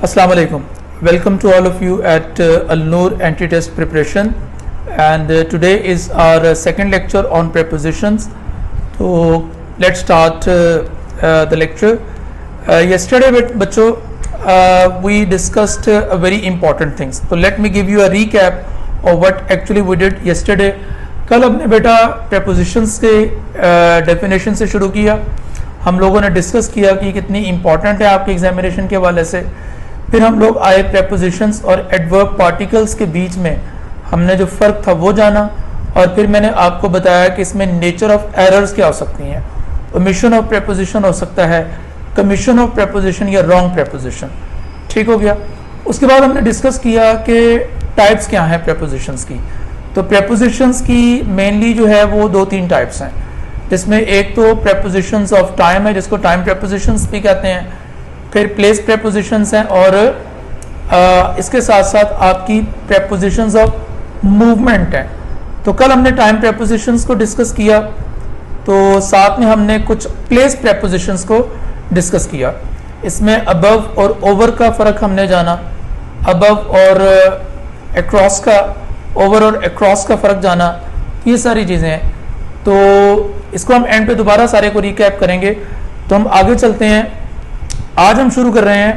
Assalamu alaikum. Welcome to all of you at Al Noor Anti-Test Preparation, and today is our second lecture on prepositions. So let's start the lecture. Yesterday bachcho we discussed very important things. So let me give you a recap of what actually we did yesterday. कल हमने बेटा prepositions के definition से शुरू किया. हम लोगों ने डिस्कस किया कि कितनी इम्पॉर्टेंट है आपके एग्जामिनेशन के हवाले से. फिर हम लोग आए prepositions और adverb particles के बीच में हमने जो फ़र्क था वो जाना, और फिर मैंने आपको बताया कि इसमें नेचर ऑफ एरर्स क्या हो सकती हैं. ओमिशन ऑफ preposition हो सकता है, कमीशन ऑफ preposition या रॉन्ग preposition. ठीक हो गया. उसके बाद हमने डिस्कस किया कि टाइप्स क्या हैं prepositions की. तो prepositions की मेनली जो है वो 2-3 टाइप्स हैं, जिसमें एक तो prepositions ऑफ टाइम है जिसको टाइम prepositions भी कहते हैं, फिर प्लेस prepositions हैं, और इसके साथ साथ आपकी prepositions ऑफ मूवमेंट हैं. तो कल हमने टाइम prepositions को डिस्कस किया, तो साथ में हमने कुछ प्लेस prepositions को डिस्कस किया. इसमें अबव और ओवर का फ़र्क हमने जाना, अबव और अक्रॉस का, ओवर और अक्रॉस का फ़र्क जाना. ये सारी चीज़ें हैं. तो इसको हम एंड पे दोबारा सारे को रिकैप करेंगे. तो हम आगे चलते हैं. आज हम शुरू कर रहे हैं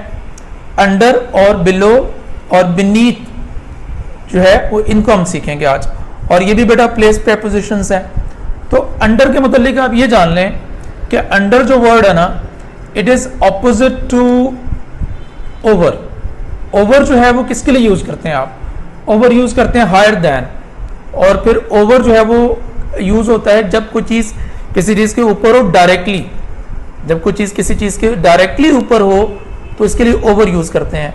अंडर और बिलो और बीनीथ जो है वो, इनको हम सीखेंगे आज. और ये भी बेटा प्लेस prepositions हैं. तो अंडर के मुतालिक आप ये जान लें कि अंडर जो वर्ड है ना, it is opposite to over. Over जो है वो किसके लिए यूज़ करते हैं आप? ओवर यूज़ करते हैं हायर दैन. और फिर ओवर जो है वो यूज़ होता है जब कोई चीज़ किसी चीज़ के ऊपर हो डायरेक्टली. जब कोई चीज़ किसी चीज़ के डायरेक्टली ऊपर हो तो इसके लिए ओवर यूज़ करते हैं.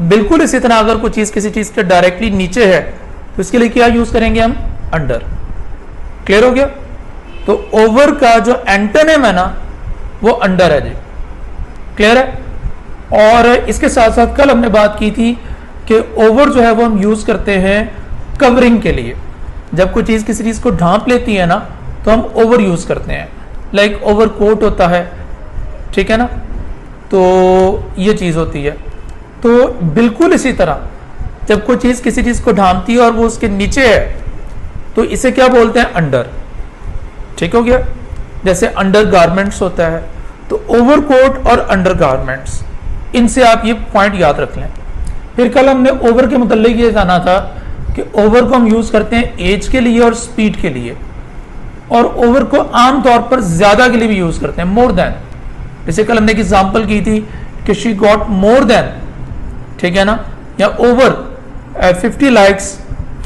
बिल्कुल इसी तरह अगर कोई चीज़ किसी चीज़ के डायरेक्टली नीचे है तो इसके लिए क्या यूज़ करेंगे हम? अंडर. क्लियर हो गया? तो ओवर का जो एंटोनिम है ना वो अंडर है जी. क्लियर है? और इसके साथ साथ कल हमने बात की थी कि ओवर जो है वो हम यूज़ करते हैं कवरिंग के लिए. जब कोई चीज़ किसी चीज़ को ढांप लेती है ना तो हम ओवर यूज़ करते हैं. लाइक ओवर कोट होता है, ठीक है ना. तो ये चीज़ होती है. तो बिल्कुल इसी तरह जब कोई चीज़ किसी चीज़ को ढांपती है और वो उसके नीचे है तो इसे क्या बोलते हैं? अंडर. ठीक हो गया. जैसे अंडर गारमेंट्स होता है, तो ओवर कोट और अंडर गारमेंट्स, इनसे आप ये पॉइंट याद रख लें. फिर कल हमने ओवर के मुताल्लिक ये जाना था कि ओवर को हम यूज़ करते हैं एज के लिए और स्पीड के लिए, और ओवर को आम तौर पर ज़्यादा के लिए भी यूज़ करते हैं, मोर देन. जैसे कल हमने एक एग्जाम्पल की थी कि शी गॉट मोर देन, ठीक है ना, या over 50 likes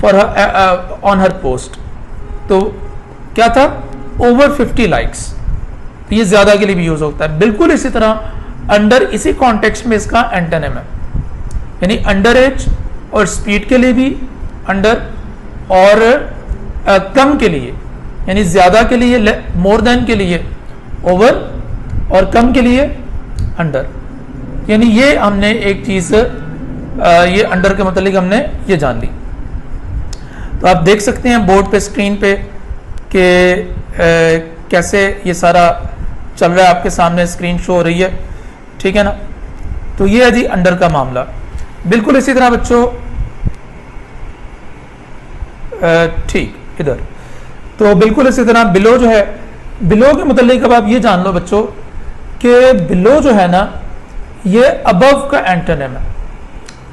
for on her post. तो क्या था? Over 50 likes. तो ये ज़्यादा के लिए भी यूज़ होता है. बिल्कुल इसी तरह अंडर इसी कॉन्टेक्स्ट में इसका एंटोनिम है, यानी अंडर एज और स्पीड के लिए भी अंडर, और कम के लिए यानी ज़्यादा के लिए मोर देन के लिए ओवर, और कम के लिए अंडर. यानी ये हमने एक चीज़ ये अंडर के मतलब हमने ये जान ली. तो आप देख सकते हैं बोर्ड पे, स्क्रीन पे कि कैसे ये सारा चल रहा है. आपके सामने स्क्रीन शो हो रही है, ठीक है ना. तो ये है जी अंडर का मामला. बिल्कुल इसी तरह बच्चों, ठीक इधर. तो बिल्कुल इसी तरह बिलो जो है, बिलो के मुतालिक अब आप ये जान लो बच्चों कि बिलो जो है ना ये अबव का एंटोनिम है.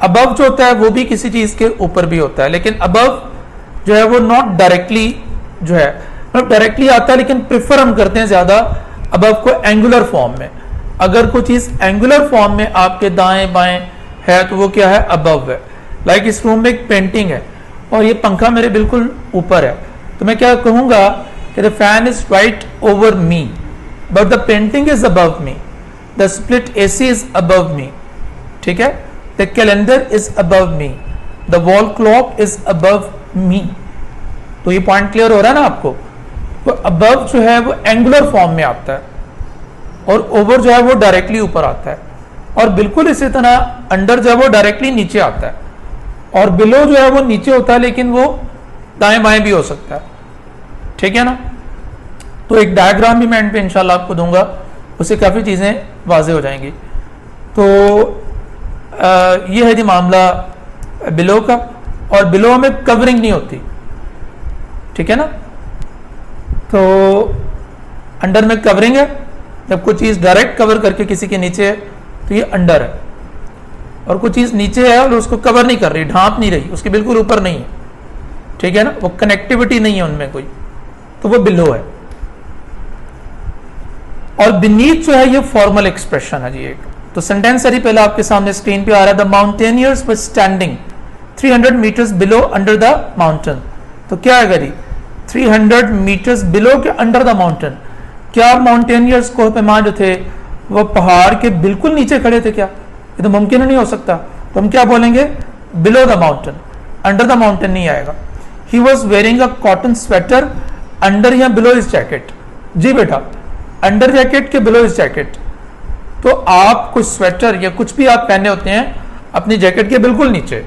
अबव जो होता है वो भी किसी चीज़ के ऊपर भी होता है, लेकिन अबव जो है वो नॉट डायरेक्टली जो है, मतलब डायरेक्टली आता है, लेकिन प्रेफर हम करते हैं ज़्यादा अबव को एंगुलर फॉर्म में. अगर कोई चीज़ एंगुलर फॉर्म में आपके दाएं बाएं है तो वो क्या है? अबव है. लाइक इस रूम में एक पेंटिंग है और ये पंखा मेरे बिल्कुल ऊपर है, तो मैं क्या कहूँगा कि the fan is right over me but the painting is above me, the split AC is above मी, ठीक है, the calendar is above me, the wall clock is above मी. तो ये पॉइंट क्लियर हो रहा है ना आपको. तो अबव जो है वो एंगुलर फॉर्म में आता है और ओवर जो है वो डायरेक्टली ऊपर आता है, और बिल्कुल इसी तरह अंडर जो है वो डायरेक्टली नीचे आता है, और बिलो जो है वो नीचे होता है लेकिन वो दाएं बाएं भी हो सकता है. ठीक है ना. तो एक डायग्राम भी मैं एंड पे इंशाल्लाह आपको दूंगा, उससे काफ़ी चीज़ें वाजे हो जाएंगी. तो ये है जी मामला बिलो का, और बिलो में कवरिंग नहीं होती, ठीक है ना। तो अंडर में कवरिंग है, जब कोई चीज़ डायरेक्ट कवर करके किसी के नीचे है तो ये अंडर है, और कोई चीज़ नीचे है और उसको कवर नहीं कर रही, ढांप नहीं रही, उसके बिल्कुल ऊपर नहीं है, ठीक है ना, वो कनेक्टिविटी नहीं है उनमें कोई, तो वो बिलो है। और बीनीथ जो है ये फॉर्मल एक्सप्रेशन है जी एक। तो सेंटेंस है पहले आपके सामने स्क्रीन पे आ रहा है, the mountaineers were standing 300 meters below under the mountain. तो क्या है जी 300 मीटर्स बिलो के अंडर द माउंटेन, क्या माउंटेनियर्स को पैमान जो थे वो पहाड़ के बिल्कुल नीचे खड़े थे क्या? ये तो मुमकिन नहीं हो सकता, तो हम क्या बोलेंगे below the mountain, under the mountain नहीं आएगा। He was wearing a cotton sweater under या बिलो इज जैकेट। जी बेटा, अंडर जैकेट के बिलो इज जैकेट, तो आप कुछ स्वेटर या कुछ भी आप पहने होते हैं अपनी जैकेट के बिल्कुल नीचे,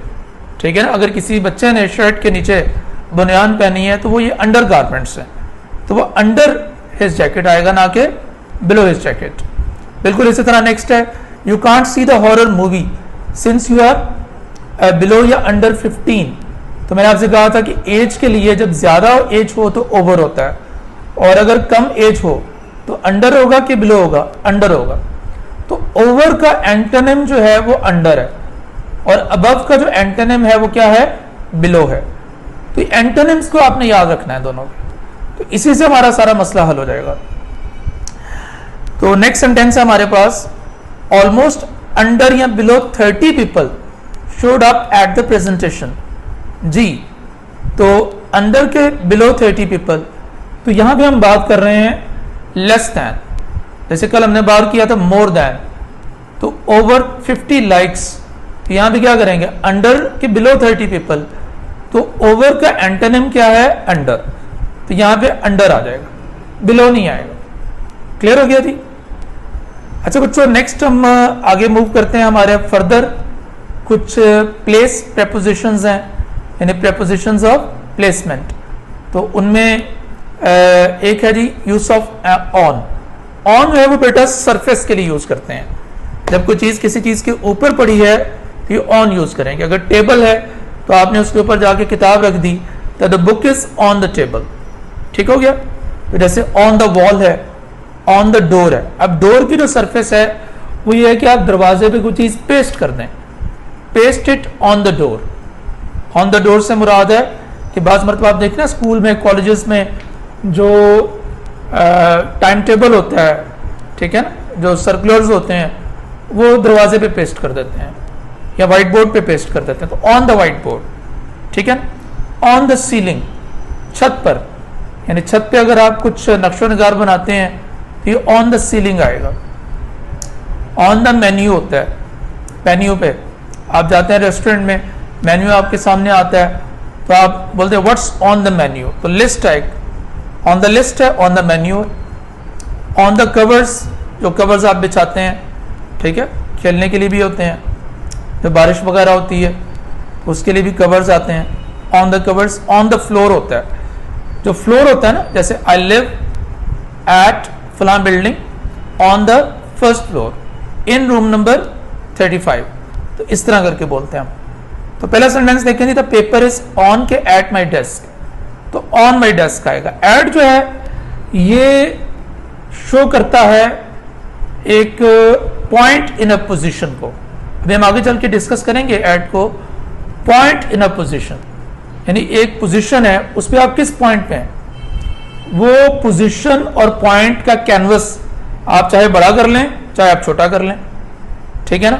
ठीक है ना। अगर किसी बच्चे ने शर्ट के नीचे बुनियान पहनी है तो वो ये अंडर गारमेंट्स है, तो वो अंडर हिज जैकेट आएगा, ना कि बिलो हिज जैकेट। बिल्कुल इसी तरह नेक्स्ट है, you can't see the horror movie since you are below या अंडर 15। तो मैंने आपसे कहा था कि एज के लिए जब ज्यादा एज हो तो ओवर होता है, और अगर कम एज हो तो अंडर होगा कि बिलो होगा? अंडर होगा। तो ओवर का एंटोनिम जो है वो अंडर है, और अबव का जो एंटोनिम है वो क्या है? बिलो है। तो एंटोनिम्स को आपने याद रखना है दोनों, तो इसी से हमारा सारा मसला हल हो जाएगा। तो नेक्स्ट सेंटेंस है हमारे पास, ऑलमोस्ट अंडर या below 30 people showed up at the presentation. जी, तो अंडर के बिलो 30 पीपल, तो यहां पे हम बात कर रहे हैं लेस दैन, जैसे कल हमने बात किया था मोर दैन, तो ओवर 50 लाइक्स। तो यहां पे क्या करेंगे अंडर के बिलो 30 पीपल, तो ओवर का एंटोनिम क्या है? अंडर, तो यहां पे अंडर आ जाएगा, बिलो नहीं आएगा। क्लियर हो गया थी? अच्छा बच्चों, नेक्स्ट हम आगे मूव करते हैं, हमारे फर्दर कुछ प्लेस प्रेपोजिशंस हैं, यानी प्रेपोजिशंस ऑफ प्लेसमेंट। तो उनमें एक है जी यूज ऑफ ऑन। ऑन जो है वो बेटा सरफेस के लिए यूज करते हैं, जब कोई चीज किसी चीज के ऊपर पड़ी है तो ये ऑन यूज करेंगे। अगर टेबल है तो आपने उसके ऊपर जाके किताब रख दी, तो the book is on the table, ठीक हो गया। तो जैसे ऑन द वॉल है, ऑन द डोर है। अब डोर की जो सरफेस है वो ये है कि आप दरवाजे पे कोई चीज पेस्ट कर दें, paste it on the door. On the door से मुराद है कि बाज़ मरतबा आप देखना स्कूल में कॉलेजेस में जो टाइम टेबल होता है, ठीक है ना, जो सर्कुलर्स होते हैं वो दरवाजे पे पेस्ट कर देते हैं या वाइट बोर्ड पे पेस्ट कर देते हैं, तो ऑन द वाइट बोर्ड, ठीक है ना। ऑन द सीलिंग, छत पर, यानी छत पे अगर आप कुछ नक्शो निगार बनाते हैं तो ये ऑन द सीलिंग आएगा। ऑन द मेन्यू होता है, मेन्यू पे आप जाते हैं रेस्टोरेंट में, मेन्यू आपके सामने आता है तो आप बोलते हैं व्हाट्स ऑन द मेन्यू, तो लिस्ट है, ऑन द लिस्ट है, on the menu. On the covers, जो कवर्स आप बिछाते हैं, ठीक है, खेलने के लिए भी होते हैं, जब बारिश वगैरह होती है उसके लिए भी कवर्स आते हैं। On the covers, on the floor होता है, जो फ्लोर होता है ना, जैसे आई लिव एट फलां building on the first floor in room number 35, तो इस तरह करके बोलते हैं हम। तो पहला सेंटेंस देखें, द पेपर इज ऑन के एट माई डेस्क, तो ऑन माई डेस्क आएगा। एट जो है ये शो करता है एक पॉइंट इन अ पोजीशन को, अभी हम आगे चल के डिस्कस करेंगे एट को। पॉइंट इन अ पोजीशन, यानी एक पोजीशन है, उस पर आप किस पॉइंट पे हैं, वो पोजीशन और पॉइंट का कैनवस आप चाहे बड़ा कर लें चाहे आप छोटा कर लें, ठीक है ना।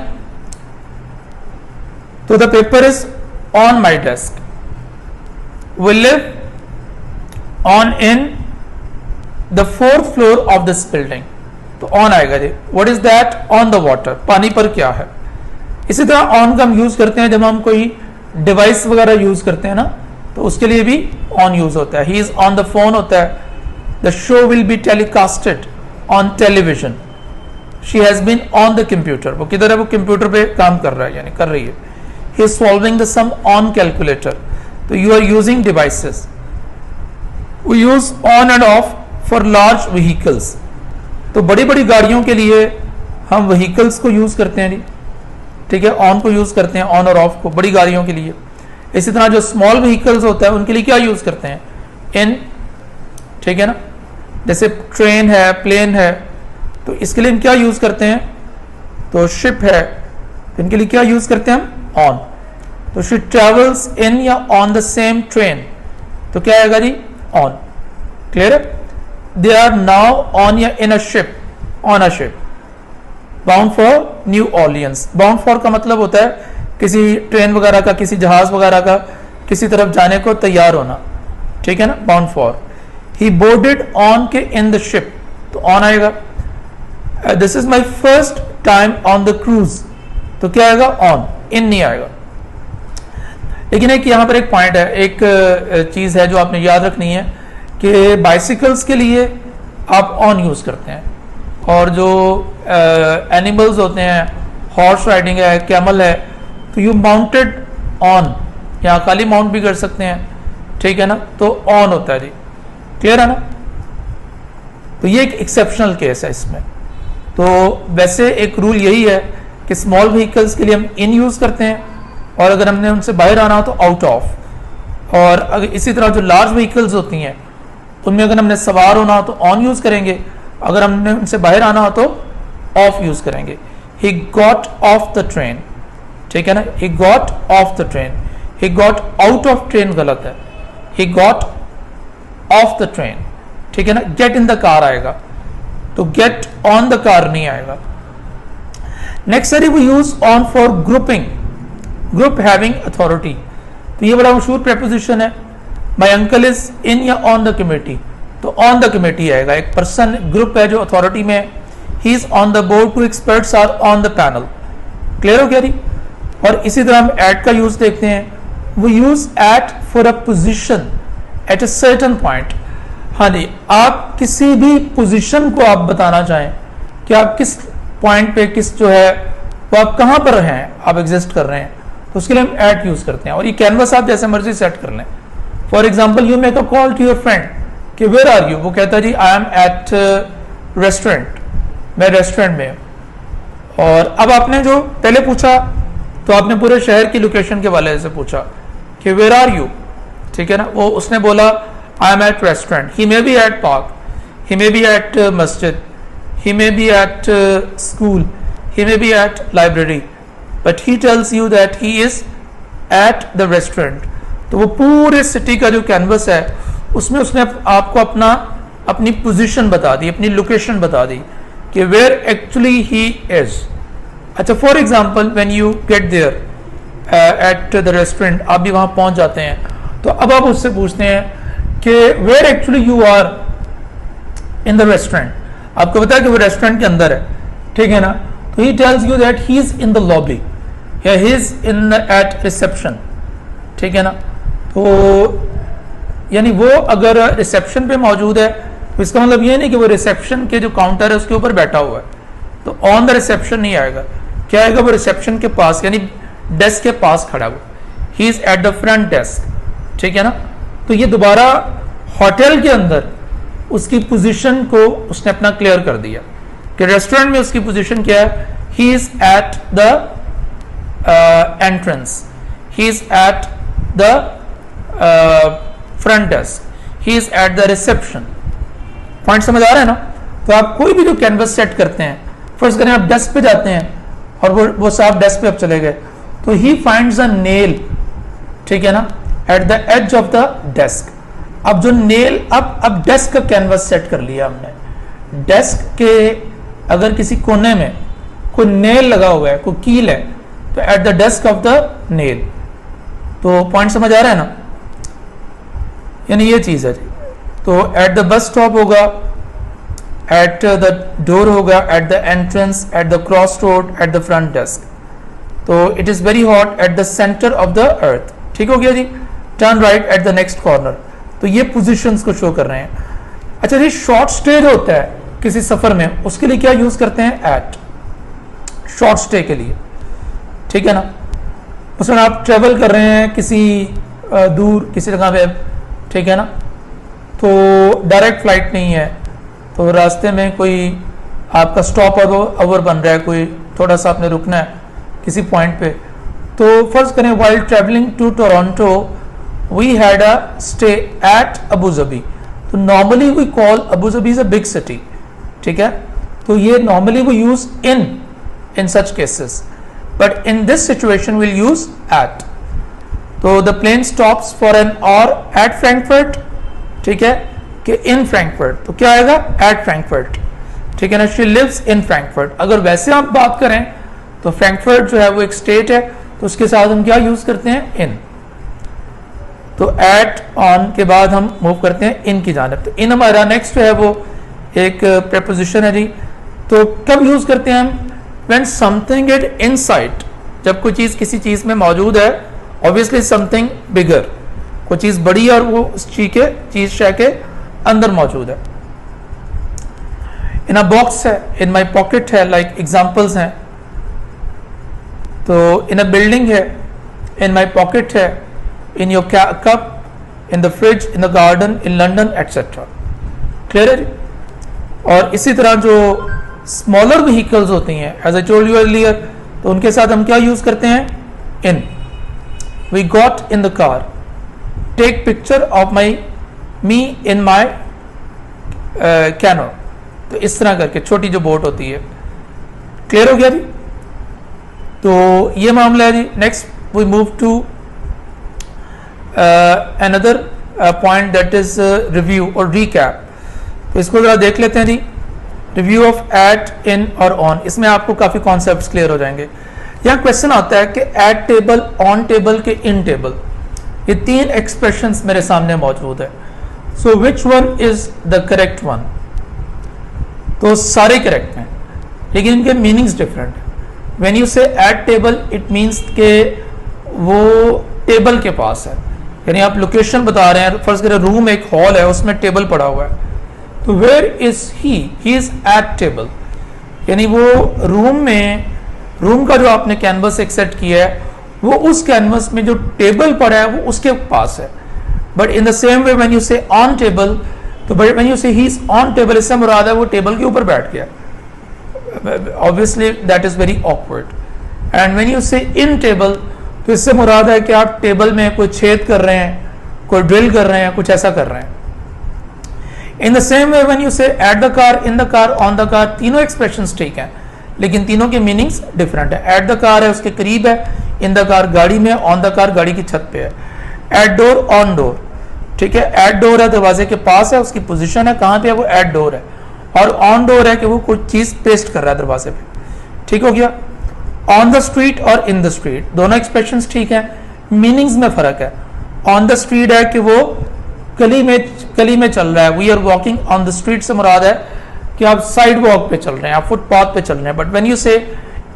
तो the paper is on my desk, we live on in the 4th floor of this building, तो ऑन आएगा जी। What is that? On the water, पानी पर क्या है। इसी तरह ऑन का हम यूज करते हैं जब हम कोई डिवाइस वगैरह यूज करते हैं ना, तो उसके लिए भी ऑन यूज होता है। He is on the phone होता है, the show will be telecasted on television, she has been on the computer, वो किधर है, वो कंप्यूटर पे काम कर रहा है यानी कर रही है। He is solving the sum on calculator, तो you are using devices. We use on and off for large vehicles, तो बड़ी बड़ी गाड़ियों के लिए हम व्हीकल्स को यूज करते हैं जी, ठीक है, ऑन को यूज़ करते हैं, ऑन और ऑफ को, बड़ी गाड़ियों के लिए। इसी तरह जो स्मॉल व्हीकल्स होता है उनके लिए क्या यूज़ करते हैं, इन, ठीक है ना। जैसे ट्रेन है, प्लेन है, तो इसके लिए हम क्या यूज़ करते हैं, तो शिप है, तो इनके लिए क्या यूज़ करते हैं हम, ऑन। तो शी ट्रेवल्स इन या ऑन द सेम ट्रेन, तो क्या आएगा जी, ऑन। क्लियर है। दे आर नाउ ऑन या in a ship, on a ship, bound for New Orleans. Bound for का मतलब होता है किसी ट्रेन वगैरह का, किसी जहाज वगैरह का किसी तरफ जाने को तैयार होना, ठीक है ना, bound for. He boarded on के इन द शिप, तो ऑन आएगा। This is my first time on the cruise, तो क्या आएगा, ऑन, इन नहीं आएगा। लेकिन एक यहाँ पर एक पॉइंट है, एक चीज़ है जो आपने याद रखनी है कि बाइसिकल्स के लिए आप ऑन यूज़ करते हैं, और जो एनिमल्स होते हैं, हॉर्स राइडिंग है, कैमल है, तो यू माउंटेड ऑन, यहाँ खाली माउंट भी कर सकते हैं, ठीक है ना, तो ऑन होता है जी। क्लियर है ना। तो ये एक एक्सेप्शनल केस है इसमें। तो वैसे एक रूल यही है कि स्मॉल व्हीकल्स के लिए हम इन यूज़ करते हैं, और अगर हमने उनसे बाहर आना हो तो आउट ऑफ। और अगर इसी तरह जो लार्ज व्हीकल्स होती हैं उनमें अगर हमने सवार होना हो तो ऑन यूज़ करेंगे, अगर हमने उनसे बाहर आना हो तो ऑफ यूज़ करेंगे। He got off the train, ठीक है ना, he got off the train. He got out of train गलत है, he got off the train, ठीक है ना। गेट इन द कार आएगा, तो गेट ऑन द कार नहीं आएगा। नेक्स्ट है वो use on for grouping, group having authority, तो ये बड़ा मशहूर प्रेपोजिशन है। माई अंकल इज इन या ऑन द कमेटी, तो ऑन द कमेटी आएगा। एक पर्सन, ग्रुप है जो अथॉरिटी में, he is on the board, two experts are on the panel. Clear हो गया जी। और इसी तरह हम एट का यूज देखते हैं, वो use at for a position at a certain point. हाँ जी, आप किसी भी पोजिशन को आप बताना चाहें कि आप किस पॉइंट पे, किस जो है वो आप कहाँ पर हैं, आप एग्जिस्ट कर रहे हैं, तो उसके लिए हम एट यूज करते हैं। और ये कैनवस आप जैसे मर्जी सेट कर लें। For example, you make a call to your friend कि वेयर आर यू, वो कहता है जी आई एम एट रेस्टोरेंट, मैं रेस्टोरेंट में हूँ। और अब आपने जो पहले पूछा तो आपने पूरे शहर की लोकेशन के वाले से पूछा कि वेयर आर यू, ठीक है ना। वो उसने बोला I am at restaurant, he may be at park, he may be at मस्जिद, he may be at school, he may be at library, but he tells you that he is at the restaurant। तो वो पूरे city का जो canvas है उसमें उसने आपको अपनी पोजीशन बता दी, अपनी लोकेशन बता दी कि वेयर एक्चुअली ही इज। अच्छा, for example when you get there at the restaurant, आप भी वहाँ पहुँच जाते हैं, तो अब आप उससे पूछते हैं कि where actually you are in the restaurant. आपको पता है कि वो रेस्टोरेंट के अंदर है, ठीक है ना। तो he tells you that he is in the lobby या he is in at reception, ठीक है ना। तो यानी वो अगर रिसेप्शन पे मौजूद है तो इसका मतलब ये नहीं कि वो रिसेप्शन के जो काउंटर है उसके ऊपर बैठा हुआ है, तो ऑन द रिसेप्शन नहीं आएगा। क्या आएगा, वो रिसेप्शन के पास यानी डेस्क के पास खड़ा हुआ, ही is eight the front desk, ठीक है ना। तो ये दोबारा होटल के अंदर उसकी पोजीशन को उसने अपना क्लियर कर दिया कि रेस्टोरेंट में उसकी पोजीशन क्या है, he is eight the entrance, he is eight the front desk, he is at the reception. Point समझ आ रहा है ना। तो आप कोई भी जो कैनवस सेट करते हैं, फर्स्ट करें आप डेस्क पे जाते हैं और वो साफ डेस्क पे आप चले गए, तो ही फाइंड्स अ नेल, ठीक है ना, at the edge of the desk. अब जो नेल, अब डेस्क का कैनवस सेट कर लिया हमने, डेस्क के अगर किसी कोने में कोई नेल लगा हुआ है, कोई कील है, तो at the desk of the nail. तो पॉइंट समझ आ रहा है ना, यानी ये चीज है जी। तो एट द बस स्टॉप होगा, एट द डोर होगा, at the entrance, at the cross road, at the front desk. तो it is very hot at the centre of the earth, ठीक हो गया जी। Turn right at the next corner. तो ये positions को show कर रहे हैं। अच्छा जी, शॉर्ट स्टे जो होता है किसी सफर में, उसके लिए क्या यूज करते हैं, एट, शॉर्ट स्टे के लिए, ठीक है ना। मसलन आप ट्रेवल कर रहे हैं किसी दूर किसी जगह पे, ठीक है ना, तो डायरेक्ट फ्लाइट नहीं है, तो रास्ते में कोई आपका स्टॉप ओवर बन रहा है, कोई थोड़ा सा आपने रुकना है किसी पॉइंट पे, तो फर्ज करें while travelling to Toronto we had a stay at Abu Dhabi, तो normally we call Abu Dhabi is a big city, ठीक है, तो ये normally we use in such cases, but in this situation will use at. तो the plane stops for an hour at Frankfurt, ठीक है, कि इन Frankfurt, तो क्या आएगा एट फ्रैंकफर्ट, ठीक है ना, शी लिव्स इन फ्रैंकफर्ट। अगर वैसे आप बात करें तो फ्रैंकफर्ट जो है वो एक स्टेट है, तो उसके साथ हम क्या यूज करते हैं इन, तो एट ऑन के बाद हम मूव करते हैं इन की जानिब। तो इन हमारा नेक्स्ट जो है वो एक प्रेपोजिशन है जी, तो कब यूज करते हैं हम, व्हेन समथिंग इज इनसाइड, जब कोई चीज किसी चीज में मौजूद है, ऑब्वियसली समथिंग बिगर, कोई चीज बड़ी है और वो उस चीज शय के अंदर मौजूद है। इन अ बॉक्स है, इन माई पॉकेट है, लाइक एग्जाम्पल्स हैं, तो इन अ बिल्डिंग है, इन माई पॉकेट है, in your cup, in the fridge, in the garden, in London etcetera. Clear है जी। और इसी तरह जो स्मॉलर व्हीकल्स होती हैं, as I told you earlier, तो उनके साथ हम क्या यूज करते हैं in. We got in the car, take picture of me in my canoe, तो इस तरह करके छोटी जो बोट होती है। क्लियर हो गया जी। तो ये मामला है जी। Next we move to another point that is review और रीकैप। तो इसको जरा देख लेते हैं जी। रिव्यू ऑफ एट, इन और ऑन, इसमें आपको काफी कॉन्सेप्ट्स क्लियर हो जाएंगे। यहाँ क्वेश्चन आता है कि एट टेबल, ऑन टेबल के इन टेबल, ये तीन एक्सप्रेशंस मेरे सामने मौजूद है, so which one is the correct one. तो सारे करेक्ट हैं लेकिन इनके मीनिंग्स डिफरेंट है। When you say at table, it means के वो टेबल के पास है, यानी आप लोकेशन बता रहे हैं, फर्ज करें रूम एक हॉल है, उसमें टेबल पड़ा हुआ है, तो where is he is at table, यानी वो रूम में, रूम का जो आपने कैनवस एक सेट किया है, वो उस कैनवस में जो टेबल पड़ा है वो उसके पास है। But in the same way when you से ऑन टेबल, तो when you say he is on table, इससे मुराद है वो टेबल के ऊपर बैठ गया, obviously that is very awkward. And when you say in table, तो इससे मुराद है कि आप टेबल में कोई छेद कर रहे हैं, कोई ड्रिल कर रहे हैं, कुछ ऐसा कर रहे हैं। In the same way when you say at the car, in the car, on the car, तीनों एक्सप्रेशंस ठीक हैं लेकिन तीनों के मीनिंग्स डिफरेंट है। एट द कार है उसके करीब है, इन द कार गाड़ी में, ऑन द कार गाड़ी की छत पे है। एट डोर, ऑन डोर, ठीक है, एट डोर है दरवाजे के पास है, उसकी पोजीशन है कहाँ पे है, वो एट डोर है, और ऑन डोर है कि वो कुछ चीज पेस्ट कर रहा है दरवाजे पे। ठीक हो गया। ऑन द स्ट्रीट और इन द स्ट्रीट, दोनों एक्सप्रेशंस ठीक है, मीनिंग्स में फर्क है। ऑन द स्ट्रीट है कि वो गली में चल रहा है, we are walking on the street से मुराद है कि आप साइड वॉक पे चल रहे हैं, आप फुटपाथ पे चल रहे हैं। But when you say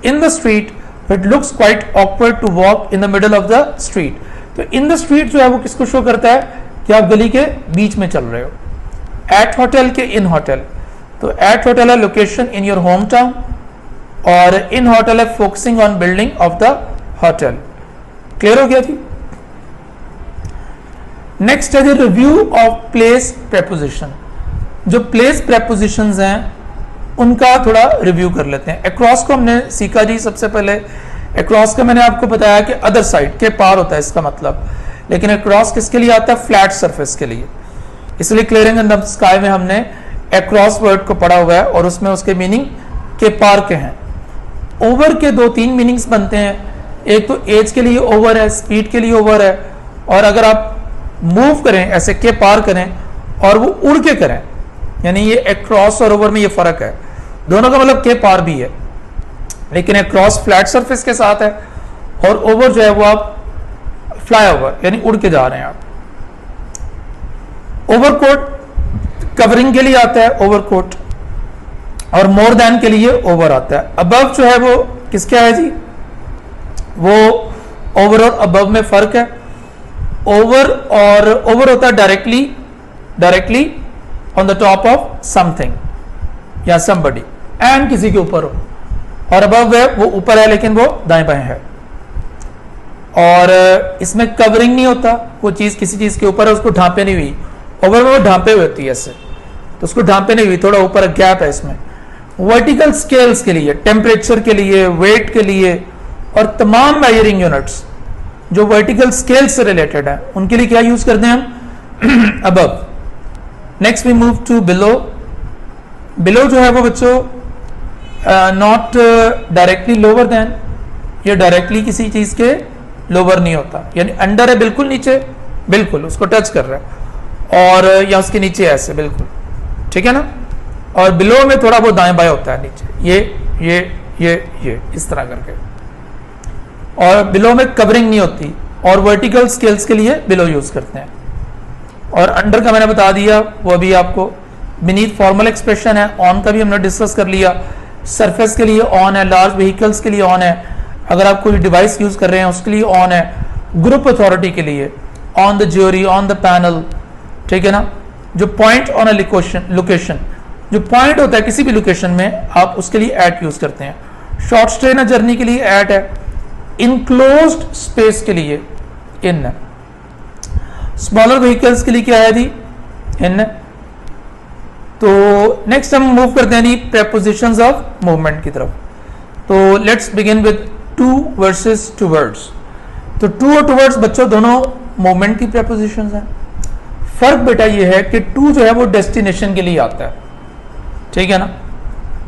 in the street, it looks quite awkward to walk in the middle of the street. तो इन द स्ट्रीट जो है वो किसको शो करता है कि आप गली के बीच में चल रहे हो। एट होटल के इन होटल, तो एट होटल है location in your home town, और इन होटल है focusing on building of the hotel. Clear हो गया जी। नेक्स्ट है रिव्यू ऑफ प्लेस प्रेपोजिशन। जो प्लेस प्रेपोजिशंस हैं उनका थोड़ा रिव्यू कर लेते हैं। अक्रॉस को हमने सीखा जी। सबसे पहले अक्रॉस का मैंने आपको बताया कि अदर साइड के पार होता है इसका मतलब, लेकिन अक्रॉस किसके लिए आता है, फ्लैट सरफेस के लिए। इसलिए क्लियरिंग इन द स्काई में हमने अक्रॉस वर्ड को पढ़ा हुआ है और उसमें उसके मीनिंग के पार के हैं। ओवर के दो तीन मीनिंग्स बनते हैं, एक तो एज के लिए ओवर है, स्पीड के लिए ओवर है, और अगर आप मूव करें ऐसे के पार करें और वो उड़ के करें, यानी ये अक्रॉस और ओवर में ये फर्क है। दोनों का मतलब के पार भी है, लेकिन अक्रॉस फ्लैट सरफेस के साथ है और ओवर जो है वो आप फ्लाई ओवर यानी उड़ के जा रहे हैं आप। ओवरकोट कवरिंग के लिए आता है ओवरकोट, और मोर देन के लिए ओवर आता है। अबव जो है वो किसका है जी, वो ओवर और अबव में फर्क है। ओवर होता है directly on the top of something या समबडी, एंड किसी के ऊपर हो, और अबव है वो ऊपर है लेकिन वो दाएं बाएं है। और इसमें कवरिंग नहीं होता, कोई चीज किसी चीज के ऊपर है उसको ढांपे नहीं हुई। ओवर में वो ढांपे हुई होती है ऐसे, तो उसको ढांपे नहीं हुई, थोड़ा ऊपर गैप है इसमें। वर्टिकल स्केल्स के लिए, टेम्परेचर के लिए, वेट के लिए, और तमाम मेजरिंग यूनिट्स जो वर्टिकल स्केल से रिलेटेड है उनके लिए क्या यूज करते हैं हम above. Next we move to below. Below जो है वो बच्चों नॉट डायरेक्टली लोअर देन, ये डायरेक्टली किसी चीज के लोअर नहीं होता, यानी अंडर है बिल्कुल नीचे, बिल्कुल उसको टच कर रहा है, और या उसके नीचे ऐसे बिल्कुल, ठीक है ना। और बिलो में थोड़ा बहुत दाएं बाएं होता है नीचे, ये इस तरह करके, और बिलो में कवरिंग नहीं होती, और वर्टिकल स्केल्स के लिए बिलो यूज करते हैं। और अंडर का मैंने बता दिया, वो अभी आपको बीनीथ फॉर्मल एक्सप्रेशन है, ऑन का भी हमने डिस्कस कर लिया, सरफेस के लिए ऑन है, लार्ज व्हीकल्स के लिए ऑन है, अगर आप कोई डिवाइस यूज कर रहे हैं उसके लिए ऑन है, ग्रुप अथॉरिटी के लिए on the jury, on the panel, ठीक है ना। जो पॉइंट ऑन अ लोकेशन, जो पॉइंट होता है किसी भी लोकेशन में, आप उसके लिए एट यूज करते हैं। शॉर्ट स्टे न जर्नी के लिए एट है, इनक्लोज्ड स्पेस के लिए इन है, स्मॉलर व्हीकल्स के लिए क्या है जी, इन है। तो नेक्स्ट हम मूव करते हैं जी प्रेपोजिशंस ऑफ मूवमेंट की तरफ। तो let's begin with two versus towards. तो टू और टूवर्ड्स बच्चों दोनों मूवमेंट की प्रेपोजिशंस हैं। फर्क बेटा ये है कि टू जो है वो डेस्टिनेशन के लिए आता है, ठीक है ना,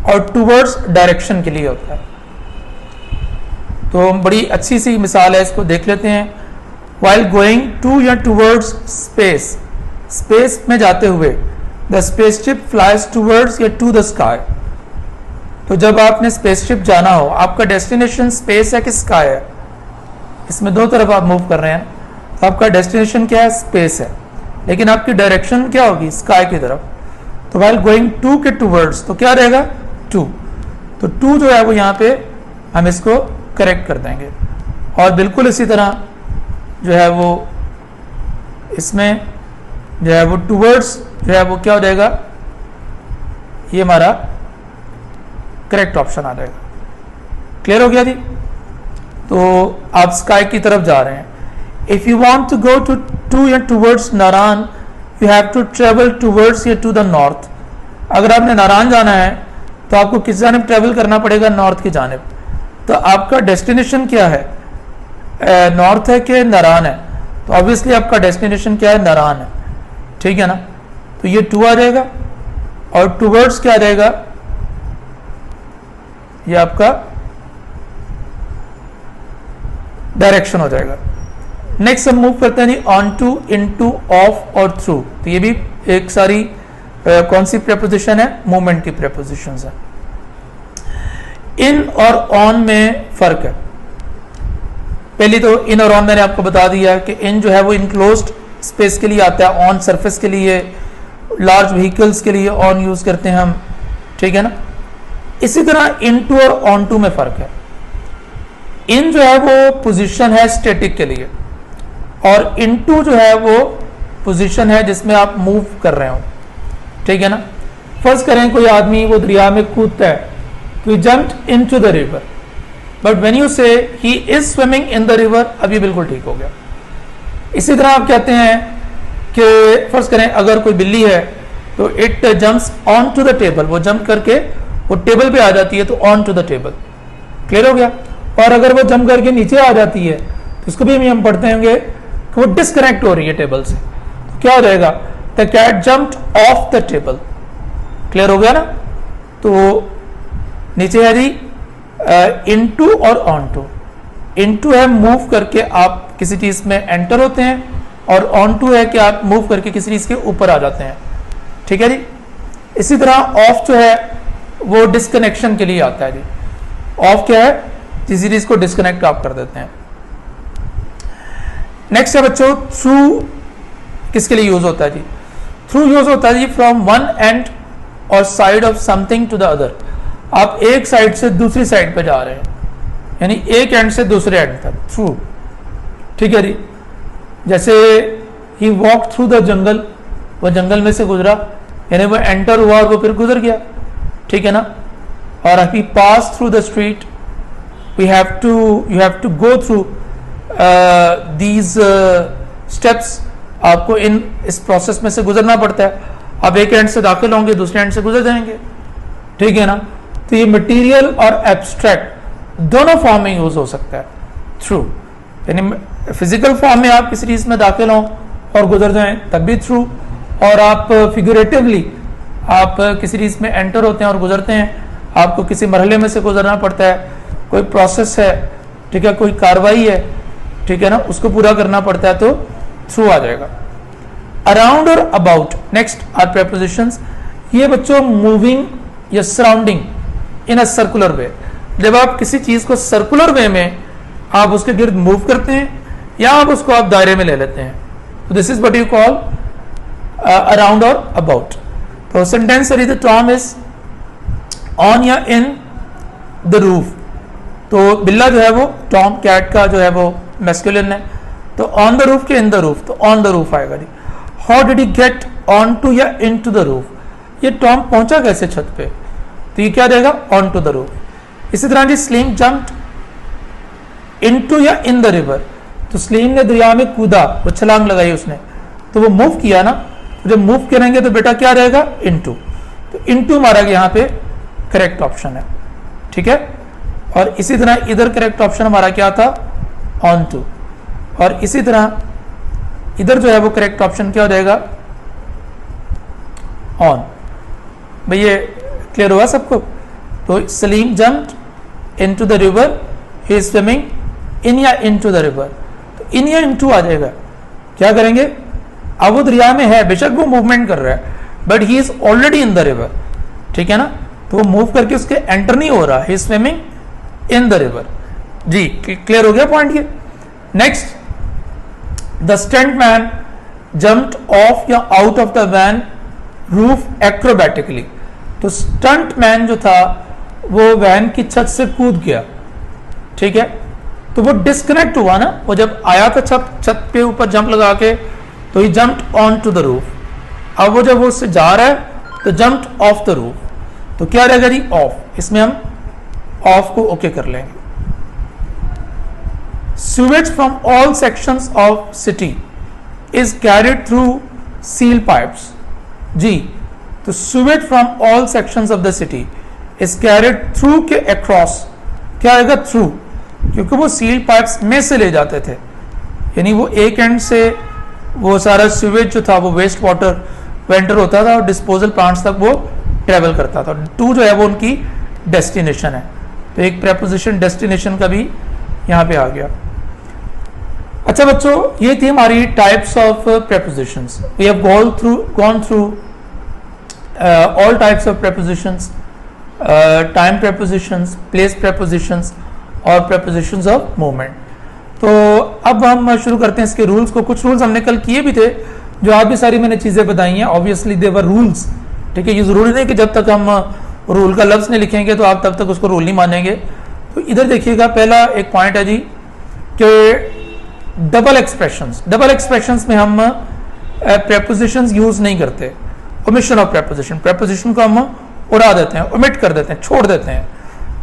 और टूवर्ड्स डायरेक्शन के लिए होता है। तो बड़ी अच्छी सी मिसाल है, इसको देख लेते हैं। वाइल गोइंग टू या टूवर्ड्स स्पेस, स्पेस में जाते हुए, द स्पेसशिप फ्लाइज टूवर्ड्स या टू द स्काई। तो जब आपने स्पेसशिप जाना हो, आपका डेस्टिनेशन स्पेस है कि स्काई है, इसमें दो तरफ आप मूव कर रहे हैं, तो आपका डेस्टिनेशन क्या है, स्पेस है, लेकिन आपकी डायरेक्शन क्या होगी, स्काई की तरफ। तो वाइल गोइंग टू के टूवर्ड्स तो क्या रहेगा, टू। तो टू जो है वो यहाँ पे हम इसको करेक्ट कर देंगे। और बिल्कुल इसी तरह जो है वो इसमें जो है वो टूवर्ड्स जो है वो क्या हो जाएगा, ये हमारा करेक्ट ऑप्शन आ जाएगा। क्लियर हो गया जी। तो आप स्काई की तरफ जा रहे हैं। If you want to go to या towards Narayan, you have to travel towards या टू द नॉर्थ। अगर आपने नारायण जाना है तो आपको किस जानब ट्रेवल करना पड़ेगा, नॉर्थ की जानब। तो आपका डेस्टिनेशन क्या है, नॉर्थ है कि नारायण है, तो ऑब्वियसली आपका डेस्टिनेशन क्या है, नारायण है, ठीक है ना। तो ये टू आ जाएगा, और टूवर्ड्स क्या आ जाएगा, ये आपका डायरेक्शन हो जाएगा। नेक्स्ट हम मूव करते हैं जी on to, in to, off और थ्रू। तो ये भी एक सारी कौन सी प्रेपोजिशन है, मूवमेंट की प्रेपोजिशंस है। इन और ऑन में फर्क है। पहली तो इन और ऑन मैंने आपको बता दिया कि इन जो है वो इनक्लोज्ड स्पेस के लिए आता है, ऑन सरफेस के लिए, लार्ज व्हीकल्स के लिए ऑन यूज करते हैं हम, ठीक है ना। इसी तरह इन टू और ऑन टू में फर्क है। इन जो है वो पोजीशन है स्टैटिक के लिए, और इन टू जो है वो पोजीशन है जिसमें आप मूव कर रहे हो, ठीक है ना। फर्ज करें कोई आदमी वो दरिया में कूदता है, तो jumped into the river, but when you say he is swimming in the river, अब ये बिल्कुल ठीक हो गया। इसी तरह आप कहते हैं कि फर्ज करें अगर कोई बिल्ली है तो it jumps on to the table, वो जंप करके वो टेबल पे आ जाती है, तो on to the table. Clear हो गया। और अगर वो जंप करके नीचे आ जाती है तो इसको भी हम पढ़ते होंगे कि वो डिस्कनेक्ट हो रही है टेबल से, तो क्या हो जाएगा, the cat jumped off the table. Clear हो गया ना। तो नीचे है जी इनटू और ऑन टू। इनटू है मूव करके आप किसी चीज में एंटर होते हैं, और ऑन टू है कि आप मूव करके किसी चीज के ऊपर आ जाते हैं, ठीक है जी। इसी तरह ऑफ जो है वो डिस्कनेक्शन के लिए आता है जी। ऑफ क्या है, किसी चीज को डिस्कनेक्ट आप कर देते हैं। नेक्स्ट है बच्चों थ्रू, किसके लिए यूज होता है जी, थ्रू यूज होता है जी फ्रॉम वन एंड और side of something to the other. आप एक साइड से दूसरी साइड पे जा रहे हैं, यानी एक एंड से दूसरे एंड तक, थ्रू, ठीक है जी। जैसे ही वॉक थ्रू द जंगल, वह जंगल में से गुजरा, यानी वो एंटर हुआ और वो फिर गुजर गया, ठीक है ना। और he pass through the street, you have to go through these steps, आपको इस प्रोसेस में से गुजरना पड़ता है। आप एक एंड से दाखिल होंगे, दूसरे एंड से गुजर जाएंगे, ठीक है ना। तो ये मटेरियल और एब्स्ट्रैक्ट दोनों फॉर्म में यूज हो सकता है थ्रू, यानी फिजिकल फॉर्म में आप किसी चीज में दाखिल हों और गुजर जाएं तब भी थ्रू, और आप फिगरेटिवली आप किसी चीज में एंटर होते हैं और गुजरते हैं, आपको किसी मरहले में से गुजरना पड़ता है, कोई प्रोसेस है, ठीक है, कोई कार्रवाई है, ठीक है ना, उसको पूरा करना पड़ता है तो थ्रू आ जाएगा। अराउंड और अबाउट नेक्स्ट आर प्रेपोजिशंस। ये बच्चों मूविंग या सराउंडिंग इन अ सर्कुलर वे, जब आप किसी चीज को सर्कुलर वे में आप उसके गिर्द मूव करते हैं या आप उसको आप दायरे में ले लेते हैं, तो this is what you call around और अबाउट। तो sentence the Tom is on या इन द रूफ, तो बिल्ला जो है वो टॉम कैट का जो है वो मैस्कुलिन है, तो ऑन द रूफ के इन द रूफ, तो ऑन द रूफ आएगा जी। How did he get on to या इन टू द रूफ, ये टॉम पहुंचा कैसे छत पे, तो ये क्या देगा ऑन टू द रूफ। इसी तरह जी स्लीम जंप्ड इनटू या इन द रिवर, तो स्लीम ने दरिया में कूदा, वो छलांग लगाई उसने, तो वो मूव किया ना, तो जब मूव करेंगे तो बेटा क्या रहेगा इनटू, तो इनटू हमारा यहाँ पे करेक्ट ऑप्शन है, ठीक है। और इसी तरह इधर करेक्ट ऑप्शन हमारा क्या था ऑन टू, और इसी तरह इधर जो है वो करेक्ट ऑप्शन क्या हो जाएगा ऑन। भाई ये क्लियर हुआ सबको। तो Salim jumped into the river, he is swimming इन या इनटू द रिवर, तो इन या इनटू आ जाएगा। क्या करेंगे, अब वो दरिया में है, बेशक वो मूवमेंट कर रहा है, but he is already in the river, ठीक है ना, तो वो मूव करके उसके एंटर नहीं हो रहा, he is swimming in the river. जी क्लियर हो गया पॉइंट ये। Next, the stunt man jumped off या out of the van roof acrobatically, तो स्टंट मैन जो था वो वैन की छत से कूद गया, ठीक है, तो वो डिस्कनेक्ट हुआ ना, वो जब आया था छत पे ऊपर जंप लगा के, तो he jumped on to the roof. अब वो जब वो उससे जा रहा है तो जंप्ड ऑफ द रूफ, तो क्या रहेगा जी ऑफ, इसमें हम ऑफ को ओके कर लेंगे। Sewage from all sections of city is carried through seal pipes. जी, तो sewage from all sections of the city is carried through के across क्या आएगा through, क्योंकि वो seal pipes में से ले जाते थे, यानी वो एक एंड से वो सारा sewage जो था वो वेस्ट वाटर वेंटर होता था और डिस्पोजल प्लांट्स तक वो ट्रेवल करता था। टू जो है वो उनकी डेस्टिनेशन है, तो एक प्रेपोजिशन डेस्टिनेशन का भी यहाँ पे आ गया। अच्छा बच्चों, ये थी हमारी types of prepositions. We have gone through all types of prepositions, time prepositions, place prepositions और प्रेपोजिशंस ऑफ मूवमेंट। तो अब हम शुरू करते हैं इसके रूल्स को। कुछ रूल्स हमने कल किए भी थे, जो आज भी सारी मैंने चीज़ें बताई हैं। ऑब्वियसली दे वर रूल्स, ठीक है, ये ज़रूरी नहीं कि जब तक हम रूल का लफ्ज़ नहीं लिखेंगे तो आप तब तक उसको रूल नहीं मानेंगे। तो इधर देखिएगा, पहला एक पॉइंट है जी कि डबल एक्सप्रेशंस में हम प्रेपोजिशंस यूज नहीं करते। ओमिशन ऑफ प्रेपोजिशन को हम उड़ा देते हैं, ओमिट कर देते हैं, छोड़ देते हैं।